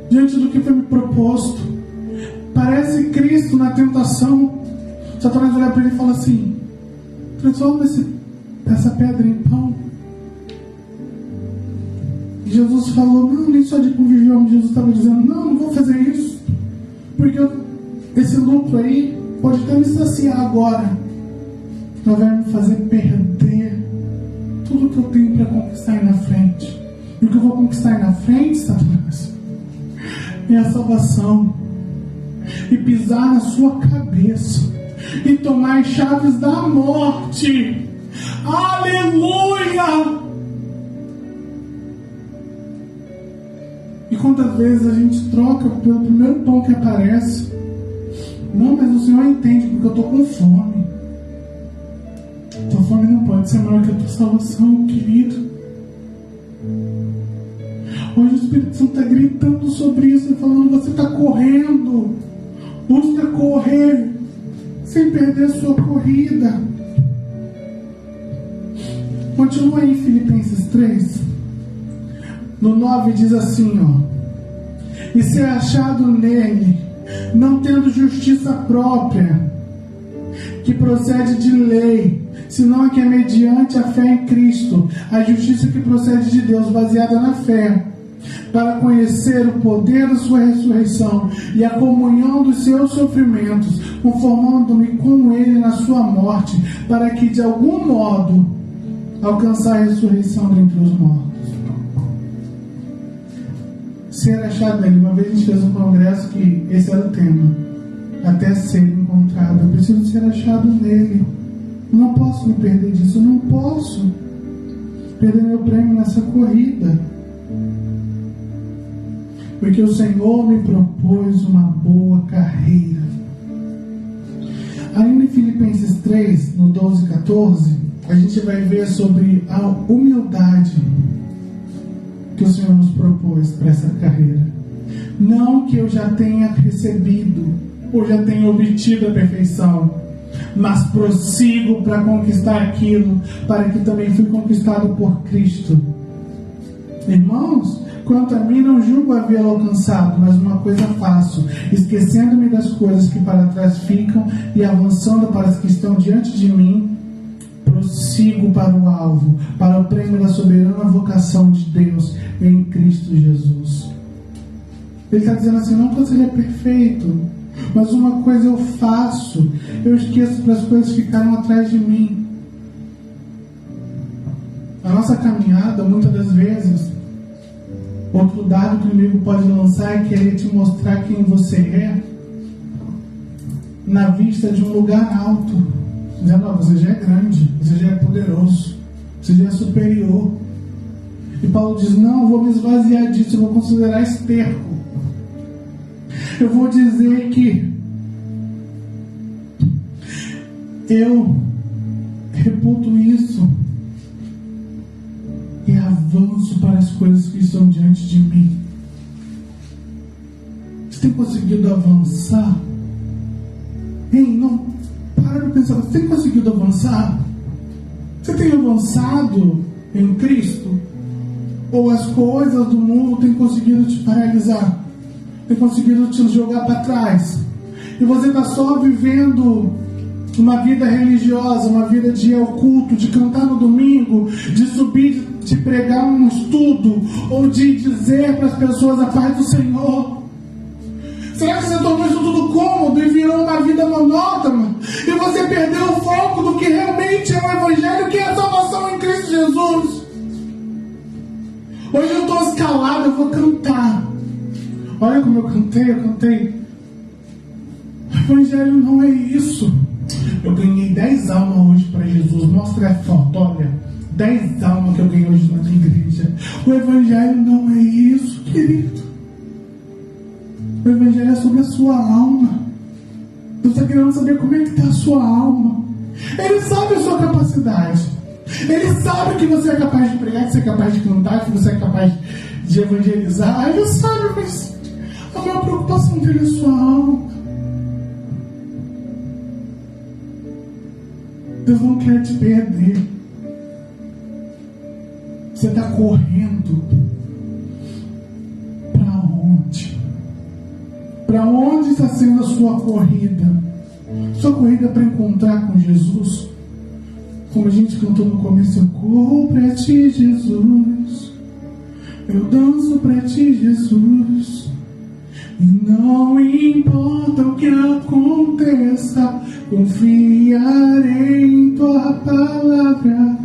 Speaker 2: Diante do que foi me proposto. Parece Cristo na tentação. Satanás olha para ele e fala assim, transforma essa pedra em pão. E Jesus falou, não, nem só de conviver, Jesus estava dizendo, não vou fazer isso, porque esse lucro aí pode até me saciar agora, mas vai me fazer perder tudo que eu tenho para conquistar aí na frente. E o que eu vou conquistar aí na frente, Satanás, é a salvação, e pisar na sua cabeça, e tomar as chaves da morte. Aleluia! E quantas vezes a gente troca pelo primeiro pão que aparece? Não, mas o Senhor entende, porque eu estou com fome. Tua fome não pode ser maior que a tua salvação, querido. Hoje o Espírito Santo está gritando sobre isso, falando, você está correndo. Busca correr sem perder sua corrida. Continua aí em Filipenses 3. No 9 diz assim, ó. E ser achado nele, não tendo justiça própria, que procede de lei, senão a que é mediante a fé em Cristo, a justiça que procede de Deus, baseada na fé, para conhecer o poder da sua ressurreição e a comunhão dos seus sofrimentos, conformando-me com ele na sua morte, para que de algum modo alcançar a ressurreição dentre os mortos. Ser achado nele. Uma vez a gente fez um congresso que esse era o tema, até ser encontrado. Eu preciso ser achado nele. Eu não posso me perder disso. Eu não posso perder meu prêmio nessa corrida, porque o Senhor me propôs uma boa carreira. Ainda em Filipenses 3, no 12 e 14, a gente vai ver sobre a humildade que o Senhor nos propôs para essa carreira. Não que eu já tenha recebido ou já tenha obtido a perfeição, mas prossigo para conquistar aquilo para que também fui conquistado por Cristo. Irmãos, quanto a mim, não julgo havê-lo alcançado, mas uma coisa faço, esquecendo-me das coisas que para trás ficam e avançando para as que estão diante de mim, prossigo para o alvo, para o prêmio da soberana vocação de Deus em Cristo Jesus. Ele está dizendo assim, não que eu seja perfeito, mas uma coisa eu faço, eu esqueço das coisas que ficaram atrás de mim. A nossa caminhada, muitas das vezes, outro dado que o inimigo pode lançar é querer te mostrar quem você é na vista de um lugar alto, dizendo, ó, você já é grande, você já é poderoso, você já é superior. E Paulo diz, não, eu vou me esvaziar disso, eu vou considerar esterco. Eu vou dizer que eu reputo isso e avanço para as coisas que estão diante de mim. Você tem conseguido avançar? Ei, não, para de pensar, você tem conseguido avançar? Você tem avançado em Cristo? Ou as coisas do mundo têm conseguido te paralisar? Tem conseguido te jogar para trás? E você está só vivendo uma vida religiosa, uma vida de ir ao culto, de cantar no domingo, de subir, de pregar um estudo, ou de dizer para as pessoas a paz do Senhor? Será que você tornou isso tudo cômodo e virou uma vida monótona? E você perdeu o foco do que realmente é o Evangelho, que é a salvação em Cristo Jesus? Hoje eu estou escalado, eu vou cantar. Olha como eu cantei. O Evangelho não é isso. Eu ganhei 10 almas hoje para Jesus. Mostra a foto, olha. 10 almas que eu ganhei hoje na igreja. O Evangelho não é isso, querido. O Evangelho é sobre a sua alma. Deus está querendo saber como é que está a sua alma. Ele sabe a sua capacidade. Ele sabe que você é capaz de pregar, que você é capaz de cantar, que você é capaz de evangelizar. Ele sabe, mas a maior preocupação dele é a sua alma. Deus não quer te perder. Você está correndo para onde? Para onde está sendo a sua corrida? Sua corrida é para encontrar com Jesus? Como a gente cantou no começo, eu corro para ti, Jesus. Eu danço para ti, Jesus. E não importa o que aconteça, confiarei em tua palavra.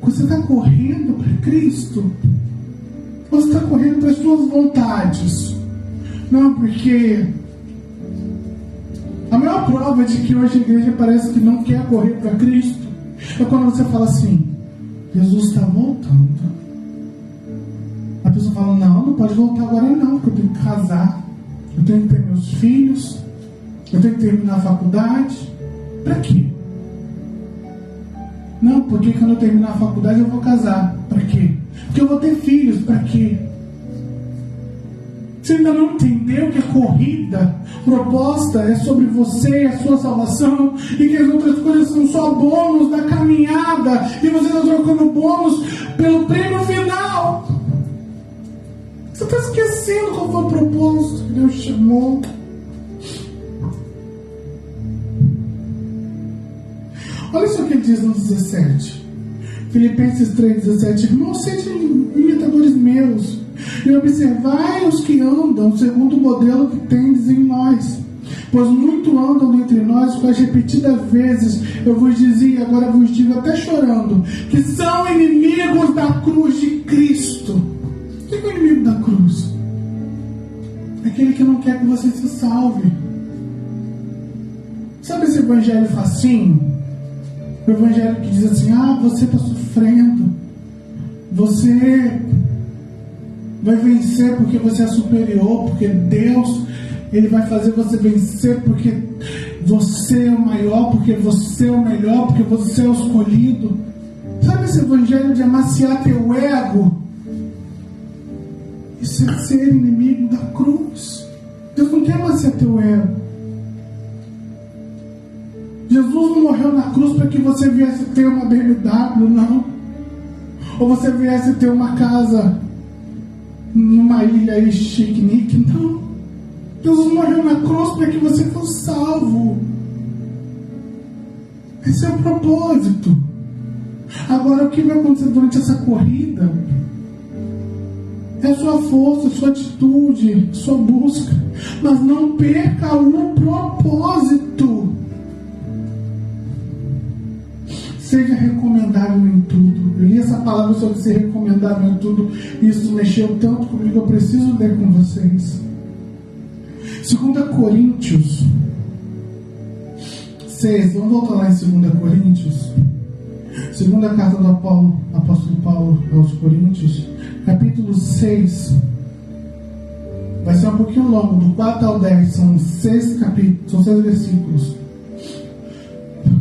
Speaker 2: Você está correndo para Cristo? Ou você está correndo para as suas vontades? Não, porque a maior prova de que hoje a igreja parece que não quer correr para Cristo é quando você fala assim, Jesus está voltando. A pessoa fala, não pode voltar agora não, porque eu tenho que casar, eu tenho que ter meus filhos, eu tenho que terminar a faculdade. Para quê? Não, porque quando eu terminar a faculdade eu vou casar. Para quê? Porque eu vou ter filhos. Para quê? Você ainda não entendeu que a corrida proposta é sobre você, a sua salvação, e que as outras coisas são só bônus da caminhada, e você está trocando bônus pelo prêmio final. Você está esquecendo qual foi o propósito que Deus chamou. Olha só o que ele diz no 17. Filipenses 3,17. Irmãos, sejam imitadores meus e observai os que andam segundo o modelo que tendes em nós. Pois muito andam entre nós, quais repetidas vezes eu vos dizia, e agora vos digo até chorando, que são inimigos da cruz de Cristo. O que é o inimigo da cruz? Aquele que não quer que você se salve. Sabe esse evangelho facinho? O evangelho que diz assim, você está sofrendo, você vai vencer porque você é superior, porque Deus, Ele vai fazer você vencer porque você é o maior, porque você é o melhor, porque você é o escolhido. Sabe esse evangelho de amaciar teu ego? Isso é ser inimigo da cruz. Deus não quer amaciar teu ego. Jesus não morreu na cruz para que você viesse ter uma BMW, não. Ou você viesse ter uma casa numa ilha aí chique, não. Jesus morreu na cruz para que você fosse salvo. Esse é o propósito. Agora, o que vai acontecer durante essa corrida é sua força, sua atitude, sua busca. Mas não perca o propósito. Seja recomendável em tudo. Eu li essa palavra sobre ser recomendável em tudo. E isso mexeu tanto comigo. Eu preciso ler com vocês. 2 Coríntios 6. Vamos voltar lá em 2 Coríntios. Segunda carta do apóstolo Paulo aos Coríntios, capítulo 6. Vai ser um pouquinho longo, do 4 ao 10. São 6 capítulos, são 6 versículos.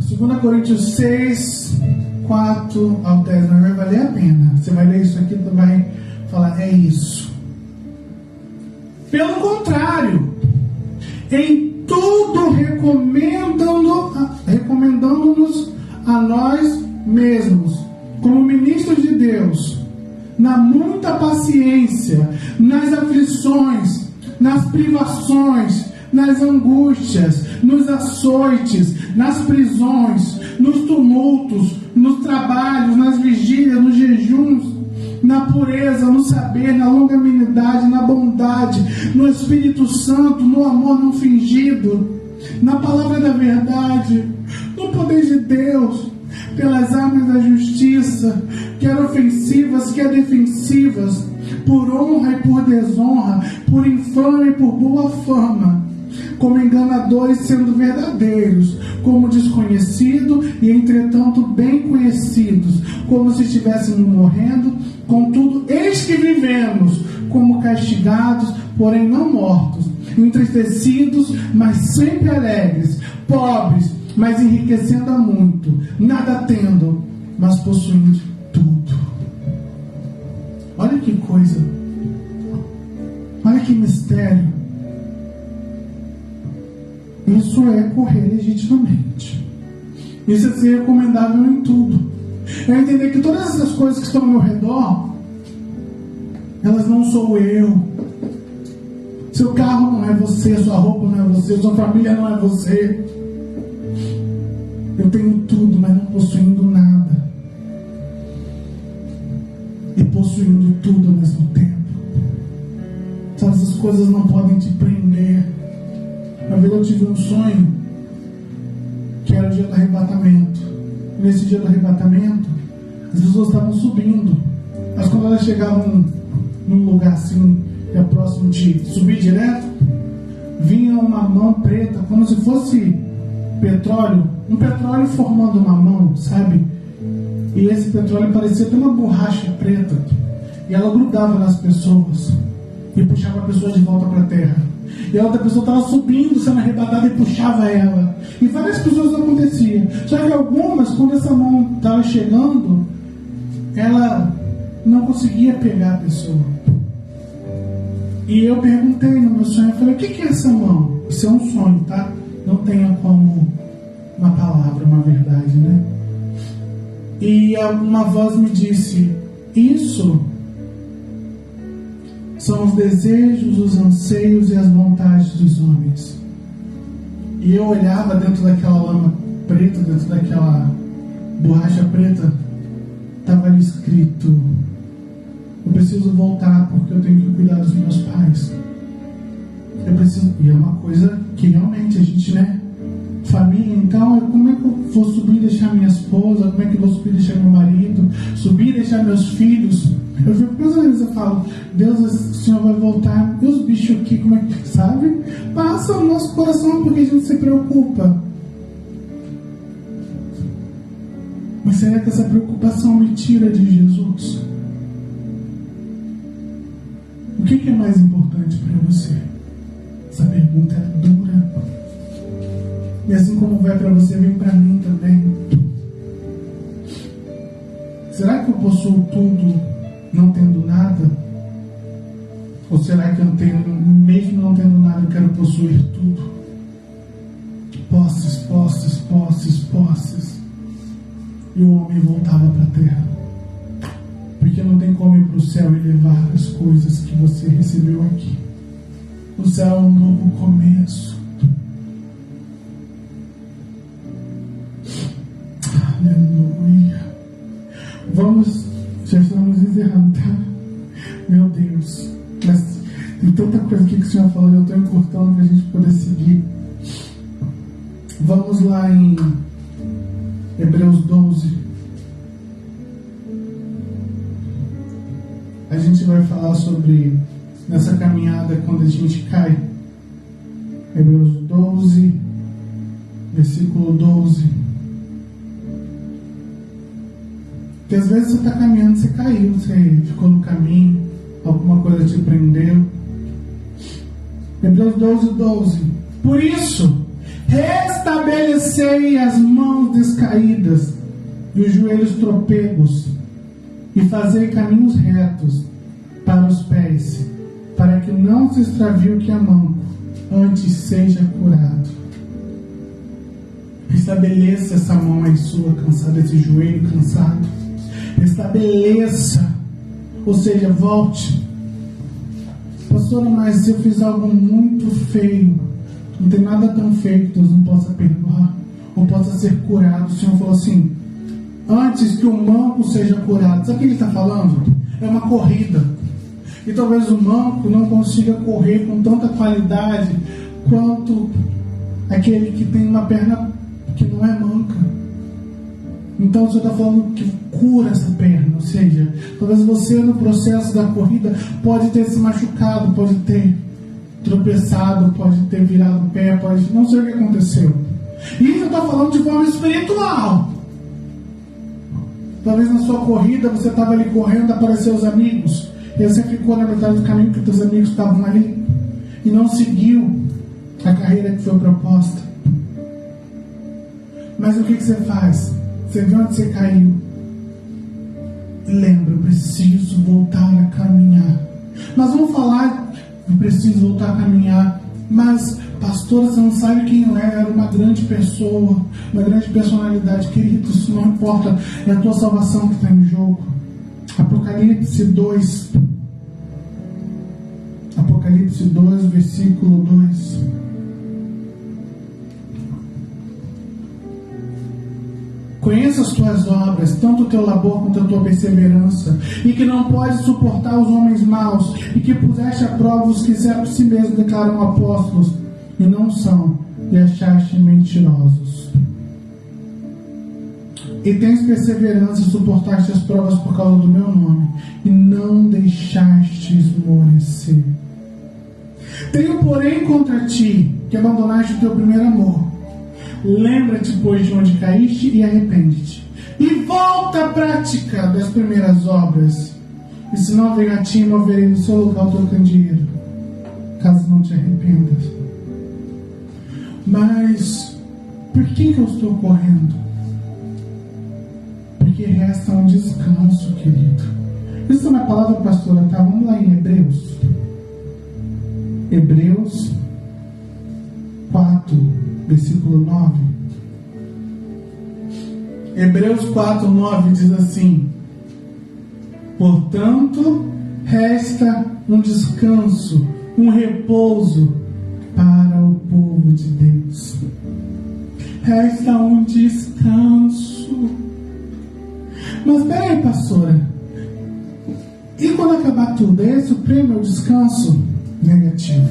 Speaker 2: 2 Coríntios 6, 4 ao 10. Mas vai valer a pena. Você vai ler isso aqui e vai falar, é isso. Pelo contrário, em tudo recomendando-nos a nós mesmos, como ministros de Deus, na muita paciência, nas aflições, nas privações, nas angústias, nos açoites, nas prisões, nos tumultos, nos trabalhos, nas vigílias, nos jejuns, na pureza, no saber, na longanimidade, na bondade, no Espírito Santo, no amor não fingido, na palavra da verdade, no poder de Deus, pelas armas da justiça, quer ofensivas, quer defensivas, por honra e por desonra, por infâmia e por boa fama, como enganadores sendo verdadeiros, como desconhecido e entretanto bem conhecidos, como se estivéssemos morrendo, contudo eis que vivemos, como castigados, porém não mortos, entristecidos, mas sempre alegres, pobres, mas enriquecendo a muito, nada tendo, mas possuindo tudo. Olha que coisa, olha que mistério. Isso é correr legitimamente. Isso é ser recomendável em tudo. É entender que todas essas coisas que estão ao meu redor, elas não sou eu. Seu carro não é você, sua roupa não é você, sua família não é você. Eu tenho tudo, mas não possuindo nada. E possuindo tudo ao mesmo tempo. Então essas coisas não podem te prender. Uma vez eu tive um sonho que era o dia do arrebatamento. Nesse dia do arrebatamento, as pessoas estavam subindo. Mas quando elas chegavam num lugar assim, que é próximo de subir direto, vinha uma mão preta, como se fosse petróleo, um petróleo formando uma mão, sabe? E esse petróleo parecia ter uma borracha preta. E ela grudava nas pessoas e puxava a pessoa de volta para a terra. E a outra pessoa estava subindo, sendo arrebatada e puxava ela. E várias pessoas aconteciam. Só que algumas, quando essa mão estava chegando, ela não conseguia pegar a pessoa. E eu perguntei no meu sonho, eu falei, o que é essa mão? Isso é um sonho, tá? Não tenha como uma palavra, uma verdade, né? E uma voz me disse, isso são os desejos, os anseios e as vontades dos homens. E eu olhava dentro daquela lama preta, dentro daquela borracha preta, estava ali escrito, eu preciso voltar porque eu tenho que cuidar dos meus pais. Eu preciso, e é uma coisa que realmente a gente, né? Família, então, como é que eu vou subir e deixar minha esposa? Como é que eu vou subir e deixar meu marido? Subir e deixar meus filhos? Eu fico pensando nisso, eu falo, Deus, o Senhor vai voltar, e os bichos aqui, como é que, sabe? Passa o nosso coração porque a gente se preocupa. Mas será que essa preocupação me tira de Jesus? O que é mais importante para você? Essa pergunta é dura. E assim como vai para você, vem para mim também. Será que eu possuo tudo não tendo nada? Ou será que eu tenho, mesmo não tendo nada, eu quero possuir tudo? Posses, posses, E o homem voltava para a terra. Porque não tem como ir para o céu e levar as coisas que você recebeu aqui. O céu é um novo começo. Aleluia. Já estamos encerrando, tá? Meu Deus. Mas tem tanta coisa aqui que o Senhor falou, eu estou encurtando para a gente poder seguir. Vamos lá em Hebreus 12. A gente vai falar sobre nessa caminhada quando a gente cai. Hebreus 12, versículo 12. Porque às vezes você está caminhando, você caiu, você ficou no caminho, alguma coisa te prendeu. Hebreus 12, 12. Por isso, restabelecei as mãos descaídas e os joelhos trôpegos, e fazei caminhos retos para os pés, para que não se extravie o que é manco, antes seja curado. Restabeleça essa mão aí sua cansada, esse joelho cansado. Restabeleça, ou seja, volte. Pastora, mas se eu fiz algo muito feio, não tem nada tão feio que Deus não possa perdoar ou possa ser curado. O Senhor falou assim: antes que o manco seja curado. Sabe o que ele está falando? É uma corrida. E talvez o manco não consiga correr com tanta qualidade quanto aquele que tem uma perna que não é manca. Então o Senhor está falando que cura essa perna. Ou seja, talvez você no processo da corrida pode ter se machucado, pode ter tropeçado, pode ter virado o pé, pode não sei o que aconteceu. E isso eu estou falando de forma espiritual. Talvez na sua corrida você estava ali correndo, apareceu os amigos, e você ficou na metade do caminho porque seus amigos estavam ali e não seguiu a carreira que foi proposta. Mas o que você faz? Você vê onde você caiu e lembra: eu preciso voltar a caminhar. Mas vamos falar: eu preciso voltar a caminhar. Mas pastora, você não sabe quem eu era uma grande pessoa, uma grande personalidade. Querido, isso não importa, é a tua salvação que está em jogo. Apocalipse 2, versículo 2. Conheça as tuas obras, tanto o teu labor quanto a tua perseverança, e que não podes suportar os homens maus, e que puseste a prova os que por si mesmos declaram apóstolos, e não são, e achaste mentirosos. E tens perseverança e suportaste as provas por causa do meu nome, e não deixaste esmorecer. Tenho, porém, contra ti, que abandonaste o teu primeiro amor. Lembra-te, pois, de onde caíste e arrepende-te. E volta à prática das primeiras obras. E se não haver a ti, moverei no seu local o teu candeeiro, caso não te arrependas. Mas, por que eu estou correndo? Porque resta um descanso, querido. Isso é uma palavra, pastora, tá? Vamos lá em Hebreus. Hebreus 4, versículo 9. Hebreus 4, 9 diz assim: portanto, resta um descanso, um repouso para o povo de Deus. Resta um descanso. Mas peraí, pastora, e quando acabar tudo, esse é o prêmio ao descanso? Negativo.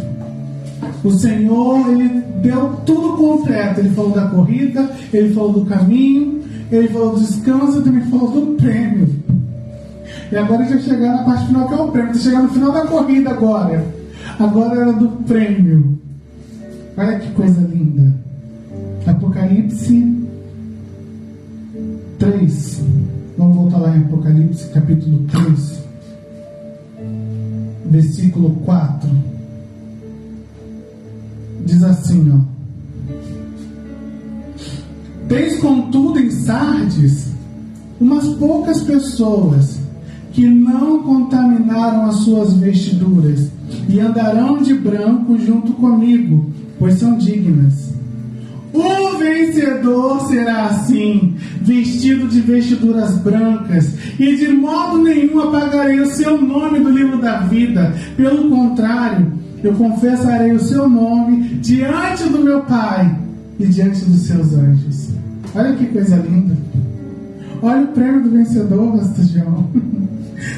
Speaker 2: O Senhor, Ele deu tudo completo. Ele falou da corrida, Ele falou do caminho, Ele falou do descanso e também falou do prêmio. E agora já chegar na parte final, que é o prêmio. Está chegando no final da corrida agora. Agora era do prêmio. Olha que coisa linda. Apocalipse 3. Vamos voltar lá em Apocalipse capítulo 3, versículo 4. Diz assim, ó: tens contudo em Sardes umas poucas pessoas que não contaminaram as suas vestiduras e andarão de branco junto comigo, pois são dignas. O vencedor será assim, vestido de vestiduras brancas, e de modo nenhum apagarei o seu nome do livro da vida. Pelo contrário, eu confessarei o seu nome diante do meu Pai e diante dos seus anjos. Olha que coisa linda. Olha o prêmio do vencedor, pastor João.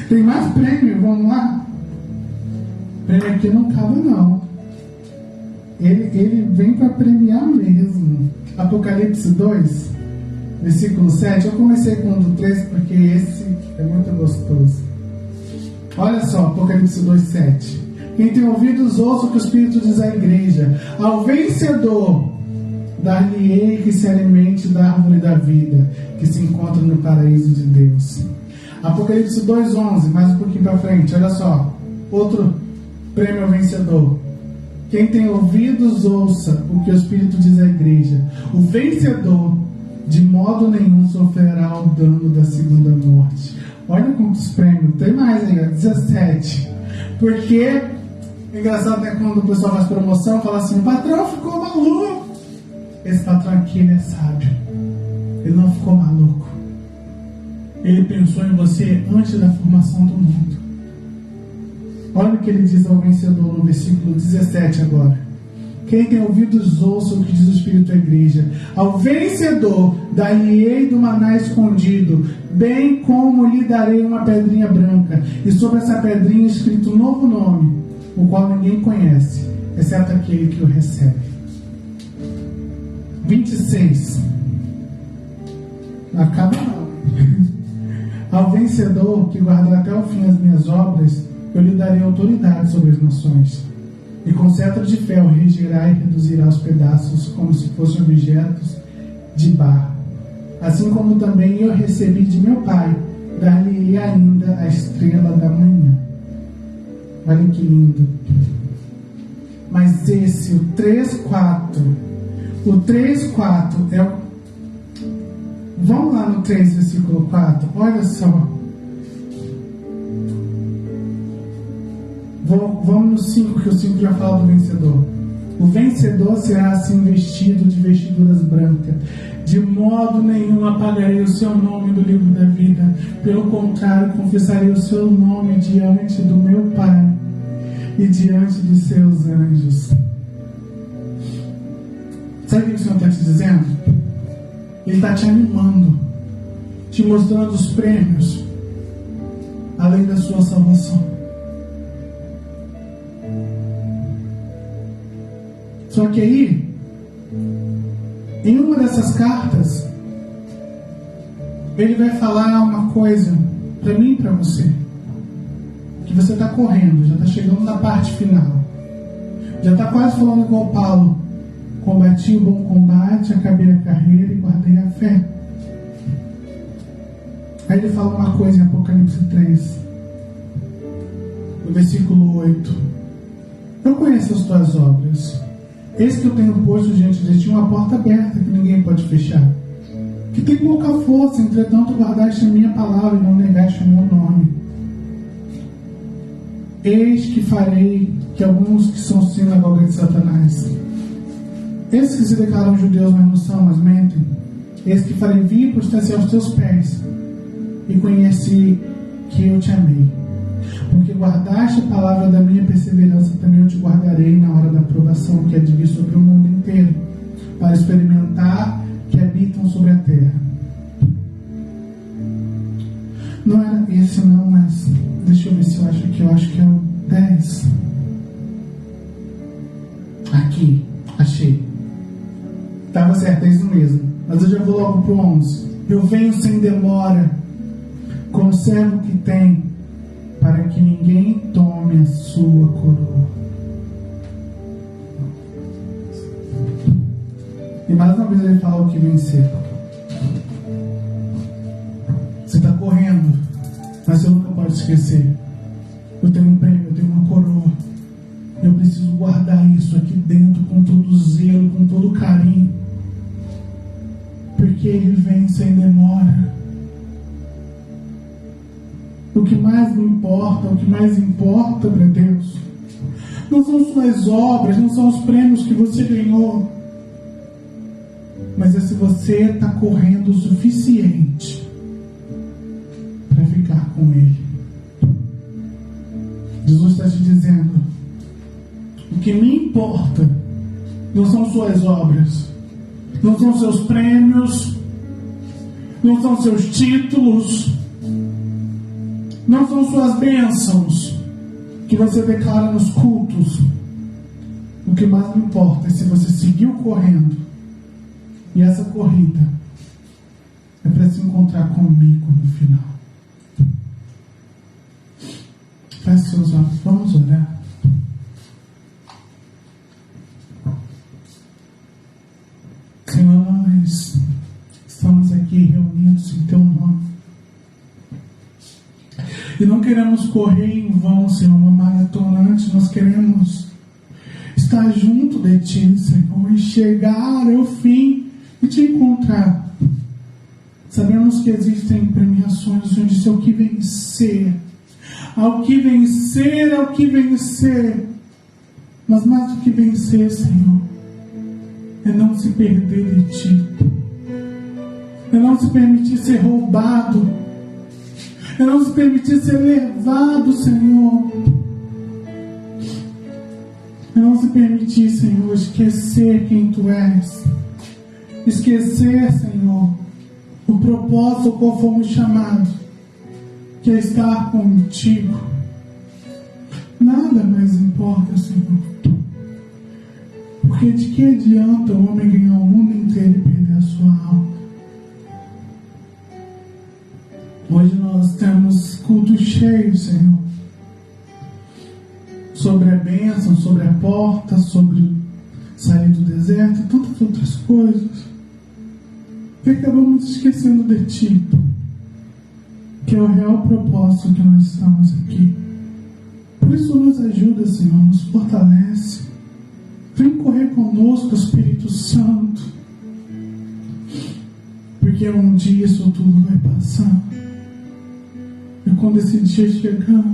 Speaker 2: Tem mais prêmio, vamos lá. O prêmio aqui não acaba não. Ele vem para premiar mesmo. Apocalipse 2, versículo 7. Eu comecei com o do 3 porque esse é muito gostoso. Olha só, Apocalipse 2, 7. Quem tem ouvidos, ouça o que o Espírito diz à igreja. Ao vencedor, dar-lhe-ei que se alimente da árvore da vida, que se encontra no paraíso de Deus. Apocalipse 2:11, mais um pouquinho para frente, olha só. Outro prêmio ao vencedor. Quem tem ouvidos, ouça o que o Espírito diz à igreja. O vencedor, de modo nenhum, sofrerá o dano da segunda morte. Olha quantos prêmios. Tem mais aí, 17. Porque, é engraçado, né, quando o pessoal faz promoção, fala assim, o patrão ficou maluco. Esse patrão aqui, ele é sábio. Ele não ficou maluco. Ele pensou em você antes da formação do mundo. Olha o que ele diz ao vencedor no versículo 17 agora. Quem tem ouvidos, ouça o que diz o Espírito à igreja. Ao vencedor, dar-lhe-ei do maná escondido, bem como lhe darei uma pedrinha branca, e sobre essa pedrinha escrito um novo nome, o qual ninguém conhece, exceto aquele que o recebe. 26. Acaba não. Ao vencedor, que guardar até o fim as minhas obras, eu lhe darei autoridade sobre as nações. E com cetro de ferro regerá e reduzirá os pedaços como se fossem objetos de barro. Assim como também eu recebi de meu Pai, dar-lhe ainda a estrela da manhã. Olha que lindo. Mas esse, o 3:4, o 3:4 é o... Vamos lá no 3, versículo 4. Olha só. Vamos no 5, que o 5 já fala do vencedor. O vencedor será assim vestido de vestiduras brancas. De modo nenhum apagarei o seu nome do livro da vida. Pelo contrário, confessarei o seu nome diante do meu Pai e diante dos seus anjos. Sabe o que o Senhor está te dizendo? Ele está te animando, te mostrando os prêmios, além da sua salvação. Só que aí, em uma dessas cartas, ele vai falar uma coisa para mim e para você. Que você está correndo, já está chegando na parte final. Já está quase falando igual Paulo. Combati o bom combate, acabei a carreira e guardei a fé. Aí ele fala uma coisa em Apocalipse 3, no versículo 8. Eu conheço as tuas obras. Eis que eu tenho posto diante de ti uma porta aberta que ninguém pode fechar. Que tem pouca força, entretanto guardaste a minha palavra e não negaste o meu nome. Eis que farei que alguns que são sinagoga de Satanás, esses que se declaram judeus, mas não são, mas mentem, eis que farei vir e prostrar-se aos teus pés, e conheci que eu te amei. Porque guardaste a palavra da minha perseverança, também eu te guardarei na hora da provação que há de vir sobre o mundo inteiro, para experimentar que habitam sobre a terra. Não era esse não, mas deixa eu ver se eu acho aqui. Eu acho que é o 10. Aqui, achei. Estava certo, é isso mesmo. Mas eu já vou logo para o 11. Eu venho sem demora, conservo o que tem, para que ninguém tome a sua coroa. E mais uma vez ele fala o que vencer. Você está correndo, mas você nunca pode esquecer. Eu tenho um prêmio, eu tenho uma coroa. Eu preciso guardar isso aqui dentro com todo zelo, com todo carinho. Porque ele vem sem demora. O que mais me importa, o que mais importa para Deus, não são suas obras, não são os prêmios que você ganhou. mas é se você está correndo o suficiente para ficar com Ele. Jesus está te dizendo: o que me importa não são suas obras, não são seus prêmios, não são seus títulos, não são suas bênçãos que você declara nos cultos. O que mais me importa é se você seguiu correndo, e essa corrida é para se encontrar comigo no final. Feche seus olhos, vamos orar. Senhor, nós estamos aqui reunidos em Teu nome e não queremos correr em vão, Senhor, uma maratona. Antes nós queremos estar junto de Ti, Senhor, e chegar ao fim e Te encontrar. Sabemos que existem premiações, o Senhor disse: ao que vencer, ao que vencer, ao que vencer. Mas mais do que vencer, Senhor, é não se perder de Ti, é não se permitir ser roubado, é não se permitir ser levado, Senhor, é não se permitir, Senhor, esquecer quem Tu és, esquecer, Senhor, o propósito ao qual fomos chamados, que é estar contigo. Nada mais importa, Senhor, porque de que adianta o homem ganhar o mundo inteiro e perder a sua alma? Hoje nós temos cultos cheios, Senhor, sobre a bênção, sobre a porta, sobre sair do deserto e tantas outras coisas, e acabamos esquecendo de Ti, que é o real propósito que nós estamos aqui. Por isso nos ajuda, Senhor, nos fortalece. Vem correr conosco, Espírito Santo, porque um dia isso tudo vai passar. E quando esse dia chegar,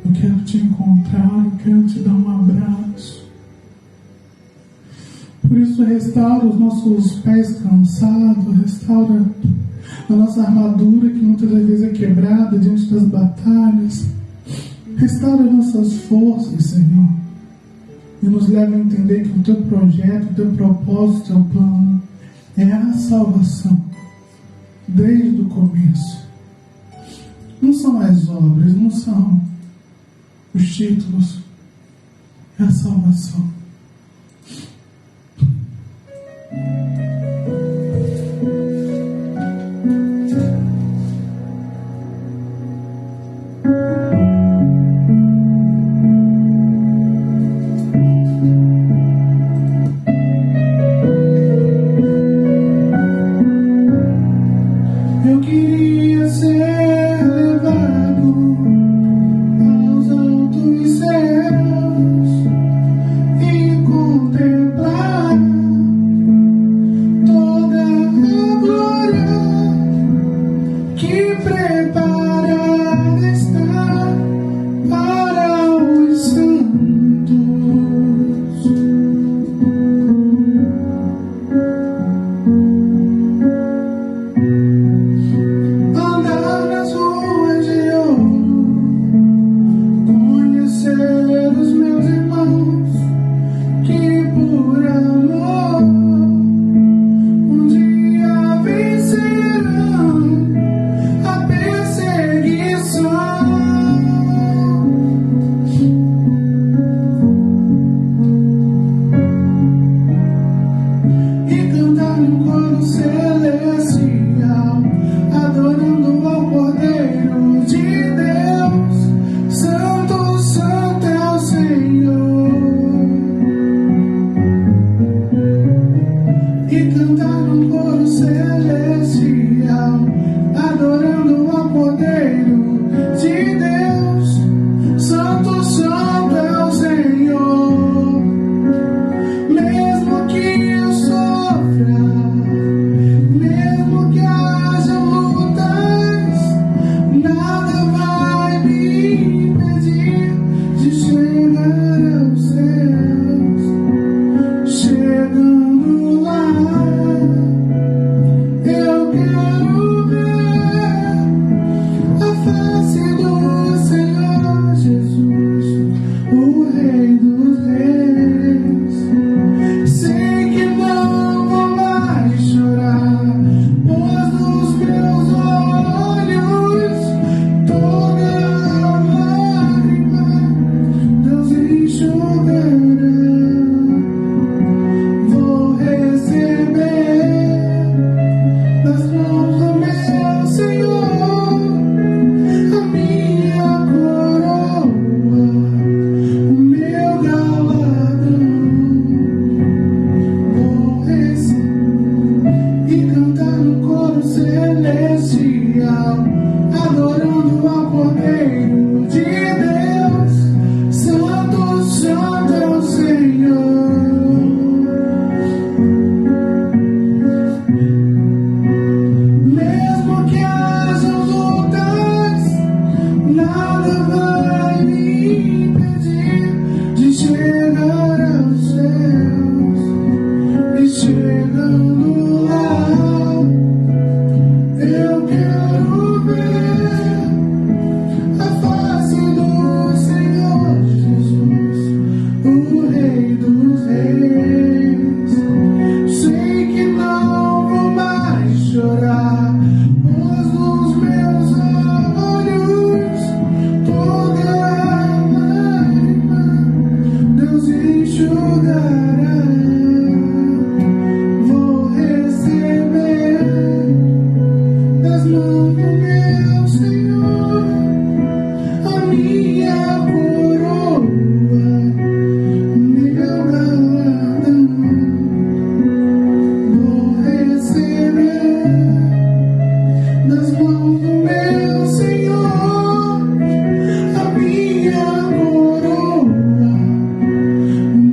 Speaker 2: eu quero Te encontrar, eu quero Te dar um abraço. Por isso restaura os nossos pés cansados, restaura a nossa armadura que muitas das vezes é quebrada diante das batalhas. Restaura nossas forças, Senhor, e nos leva a entender que o Teu projeto, o Teu propósito, o Teu plano é a salvação desde o começo. Não são as obras, não são os títulos, é a salvação. Eu queria ser levado aos altos céus e contemplar toda a glória que preparada está para os santos. Andar nas ruas de ouro, conhecer os meus irmãos que por amor um dia vencerão a perseguição. quero ver a face do Senhor Jesus, o Rei dos Reis. Sei que não vou mais chorar, pois nos meus olhos toda lágrima Deus enxugará. Vou receber das mãos do meu Senhor a minha coroa, meu galardão. Vou receber das mãos do meu Senhor a minha coroa,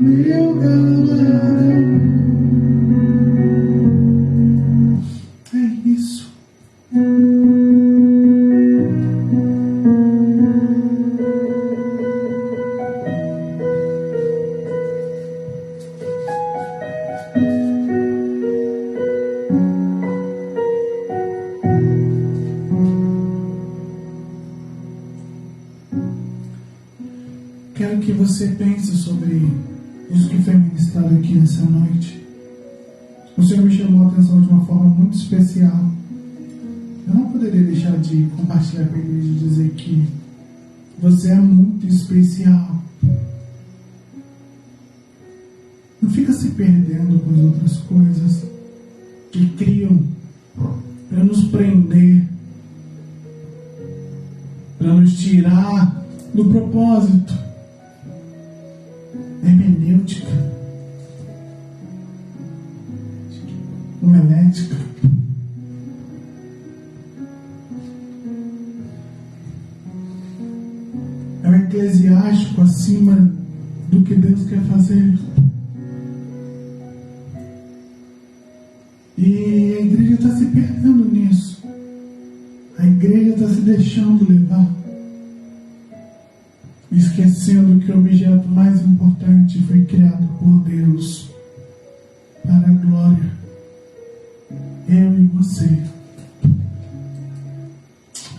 Speaker 2: meu galardão. É isso. Quero que você pense sobre isso que foi ministrado aqui nessa noite. O Senhor me chamou a atenção de uma forma muito especial. Eu não poderia deixar de compartilhar com a igreja e dizer que você é muito especial. Não fica se perdendo com as outras coisas que criam para nos prender, para nos tirar do propósito. Hermenêutica, homilética. É o eclesiástico acima do que Deus quer fazer. E a igreja está se perdendo nisso. A igreja está se deixando levar, esquecendo que o objeto mais importante foi criado por Deus para a glória. Eu e você.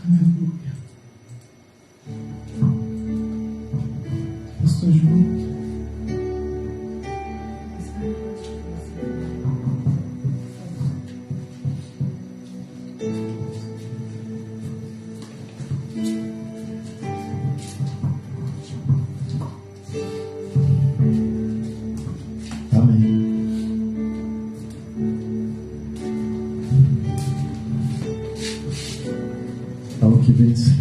Speaker 2: Aleluia. Pastor João. Ao que venceu.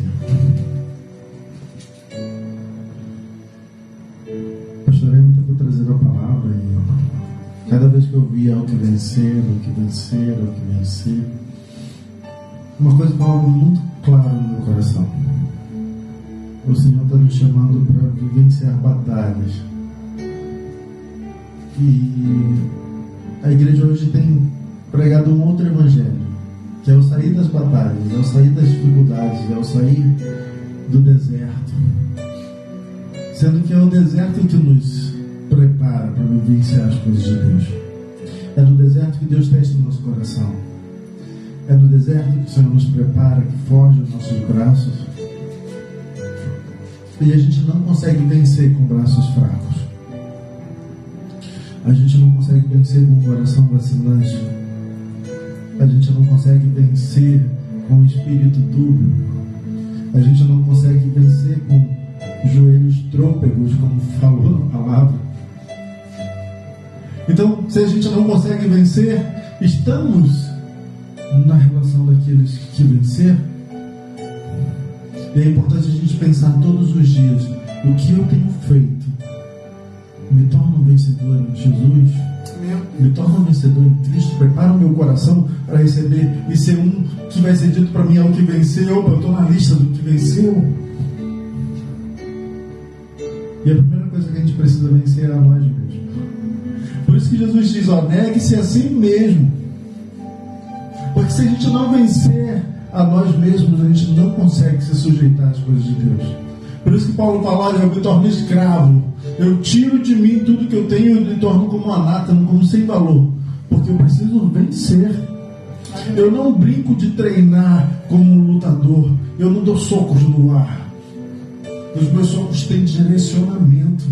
Speaker 2: Pastor Emo estava trazendo a palavra e cada vez que eu via ao que vencer, ao que vencer, ao que vencer, uma coisa falava muito clara no meu coração. O Senhor está nos chamando para vivenciar batalhas. E a igreja hoje tem pregado um outro evangelho, que é o sair das batalhas, é o sair das dificuldades, é o sair do deserto. Sendo que é o deserto que nos prepara para vivenciar as coisas de Deus. É no deserto que Deus testa o nosso coração. É no deserto que o Senhor nos prepara, que foge os nossos braços. E a gente não consegue vencer com braços fracos. A gente não consegue vencer com o coração vacilante. A gente não consegue vencer com o espírito dúbio. A gente não consegue vencer com joelhos trôpegos, como falou na palavra. Então, se a gente não consegue vencer, estamos na relação daqueles que vencer. E é importante a gente pensar todos os dias: o que eu tenho feito me torna um vencedor em Jesus? Me torna um vencedor em Cristo? Prepara o meu coração para receber e ser um que vai ser dito para mim: é o que venceu. Eu estou na lista do que venceu. E a primeira coisa que a gente precisa vencer é a nós mesmos. Por isso que Jesus diz: negue-se a si mesmo. Porque se a gente não vencer a nós mesmos, a gente não consegue se sujeitar às coisas de Deus. Por isso que Paulo fala: olha, eu me torno escravo. Eu tiro de mim tudo que eu tenho e me torno como anátema, como sem valor. Porque eu preciso vencer.
Speaker 1: Eu não brinco de treinar como um lutador. Eu não dou socos no ar. Os meus socos têm direcionamento.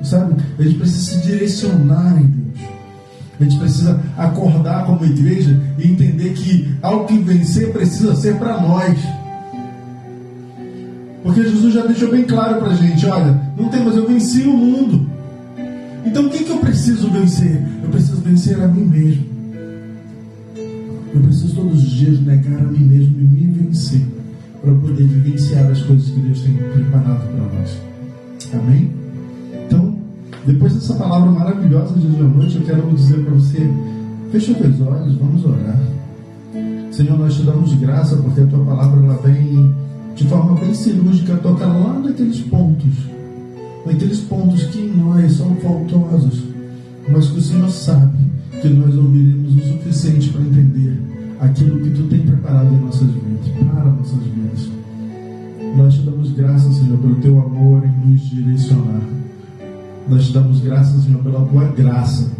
Speaker 1: Sabe? A gente precisa se direcionar em Deus. A gente precisa acordar como igreja e entender que algo que vencer precisa ser para nós. Porque Jesus já deixou bem claro para a gente: olha, não tem, mas eu venci o mundo. Então o que eu preciso vencer? Eu preciso vencer a mim mesmo. Eu preciso todos os dias negar a mim mesmo e me vencer, para poder vivenciar as coisas que Deus tem preparado para nós. Amém? Então, depois dessa palavra maravilhosa de hoje à noite, eu quero dizer para você: fecha os teus olhos, vamos orar. Senhor, nós te damos graça porque a tua palavra ela vem de forma bem cirúrgica, toca lá naqueles pontos que em nós são faltosos, mas que o Senhor sabe que nós ouviremos o suficiente para entender aquilo que tu tem preparado em nossas vidas, para nossas vidas. Nós te damos graças, Senhor, pelo teu amor em nos direcionar. Nós te damos graças, Senhor, pela tua graça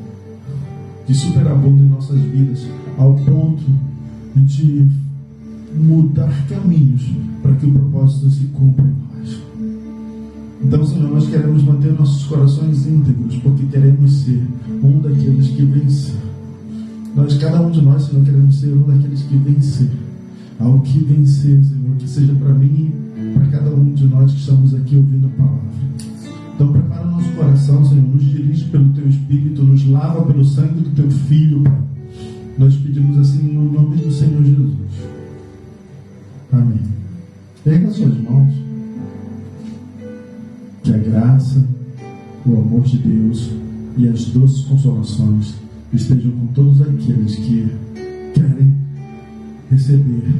Speaker 1: que superabunda em nossas vidas, ao ponto de mudar caminhos para que o propósito se cumpra em nós. Então, Senhor, nós queremos manter nossos corações íntegros, porque queremos ser um daqueles que vencer. Cada um de nós, Senhor, queremos ser um daqueles que vencer. Ao que vencer, Senhor, que seja para mim e para cada um de nós que estamos aqui ouvindo a palavra. Então, prepara o nosso coração, Senhor, nos dirige pelo teu Espírito, nos lava pelo sangue do teu Filho, Pai. Nós pedimos assim no nome do Senhor Jesus. Amém. Pega as suas mãos. Que a graça, o amor de Deus e as doces consolações estejam com todos aqueles que querem receber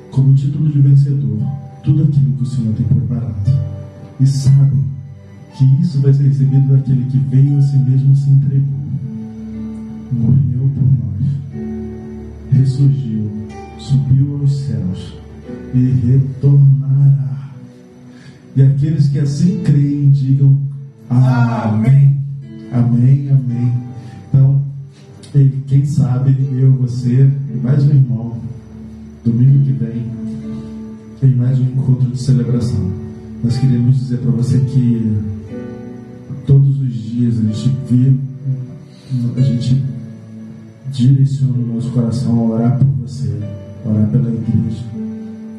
Speaker 1: como título de vencedor tudo aquilo que o Senhor tem preparado. E sabem que isso vai ser recebido daquele que veio a si mesmo, se entregou, morreu por nós, ressurgiu, subiu aos céus e retornará. E aqueles que assim creem, digam amém. Amém, amém. Então, quem sabe, eu, você e mais um irmão, domingo que vem, tem mais um encontro de celebração. Nós queremos dizer para você que todos os dias a gente direciona o nosso coração a orar por você, a orar pela igreja.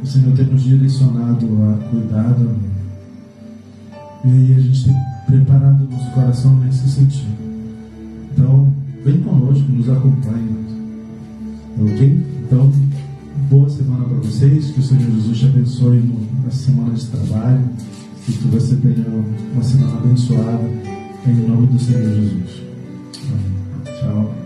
Speaker 1: O Senhor tem nos direcionado a cuidar da mãe. E aí a gente tem preparado o nosso coração nesse sentido. Então, vem conosco, nos acompanhe. Ok? Então, boa semana para vocês. Que o Senhor Jesus te abençoe na semana de trabalho. E que você tenha uma semana abençoada. Em nome do Senhor Jesus. Amém. Tchau.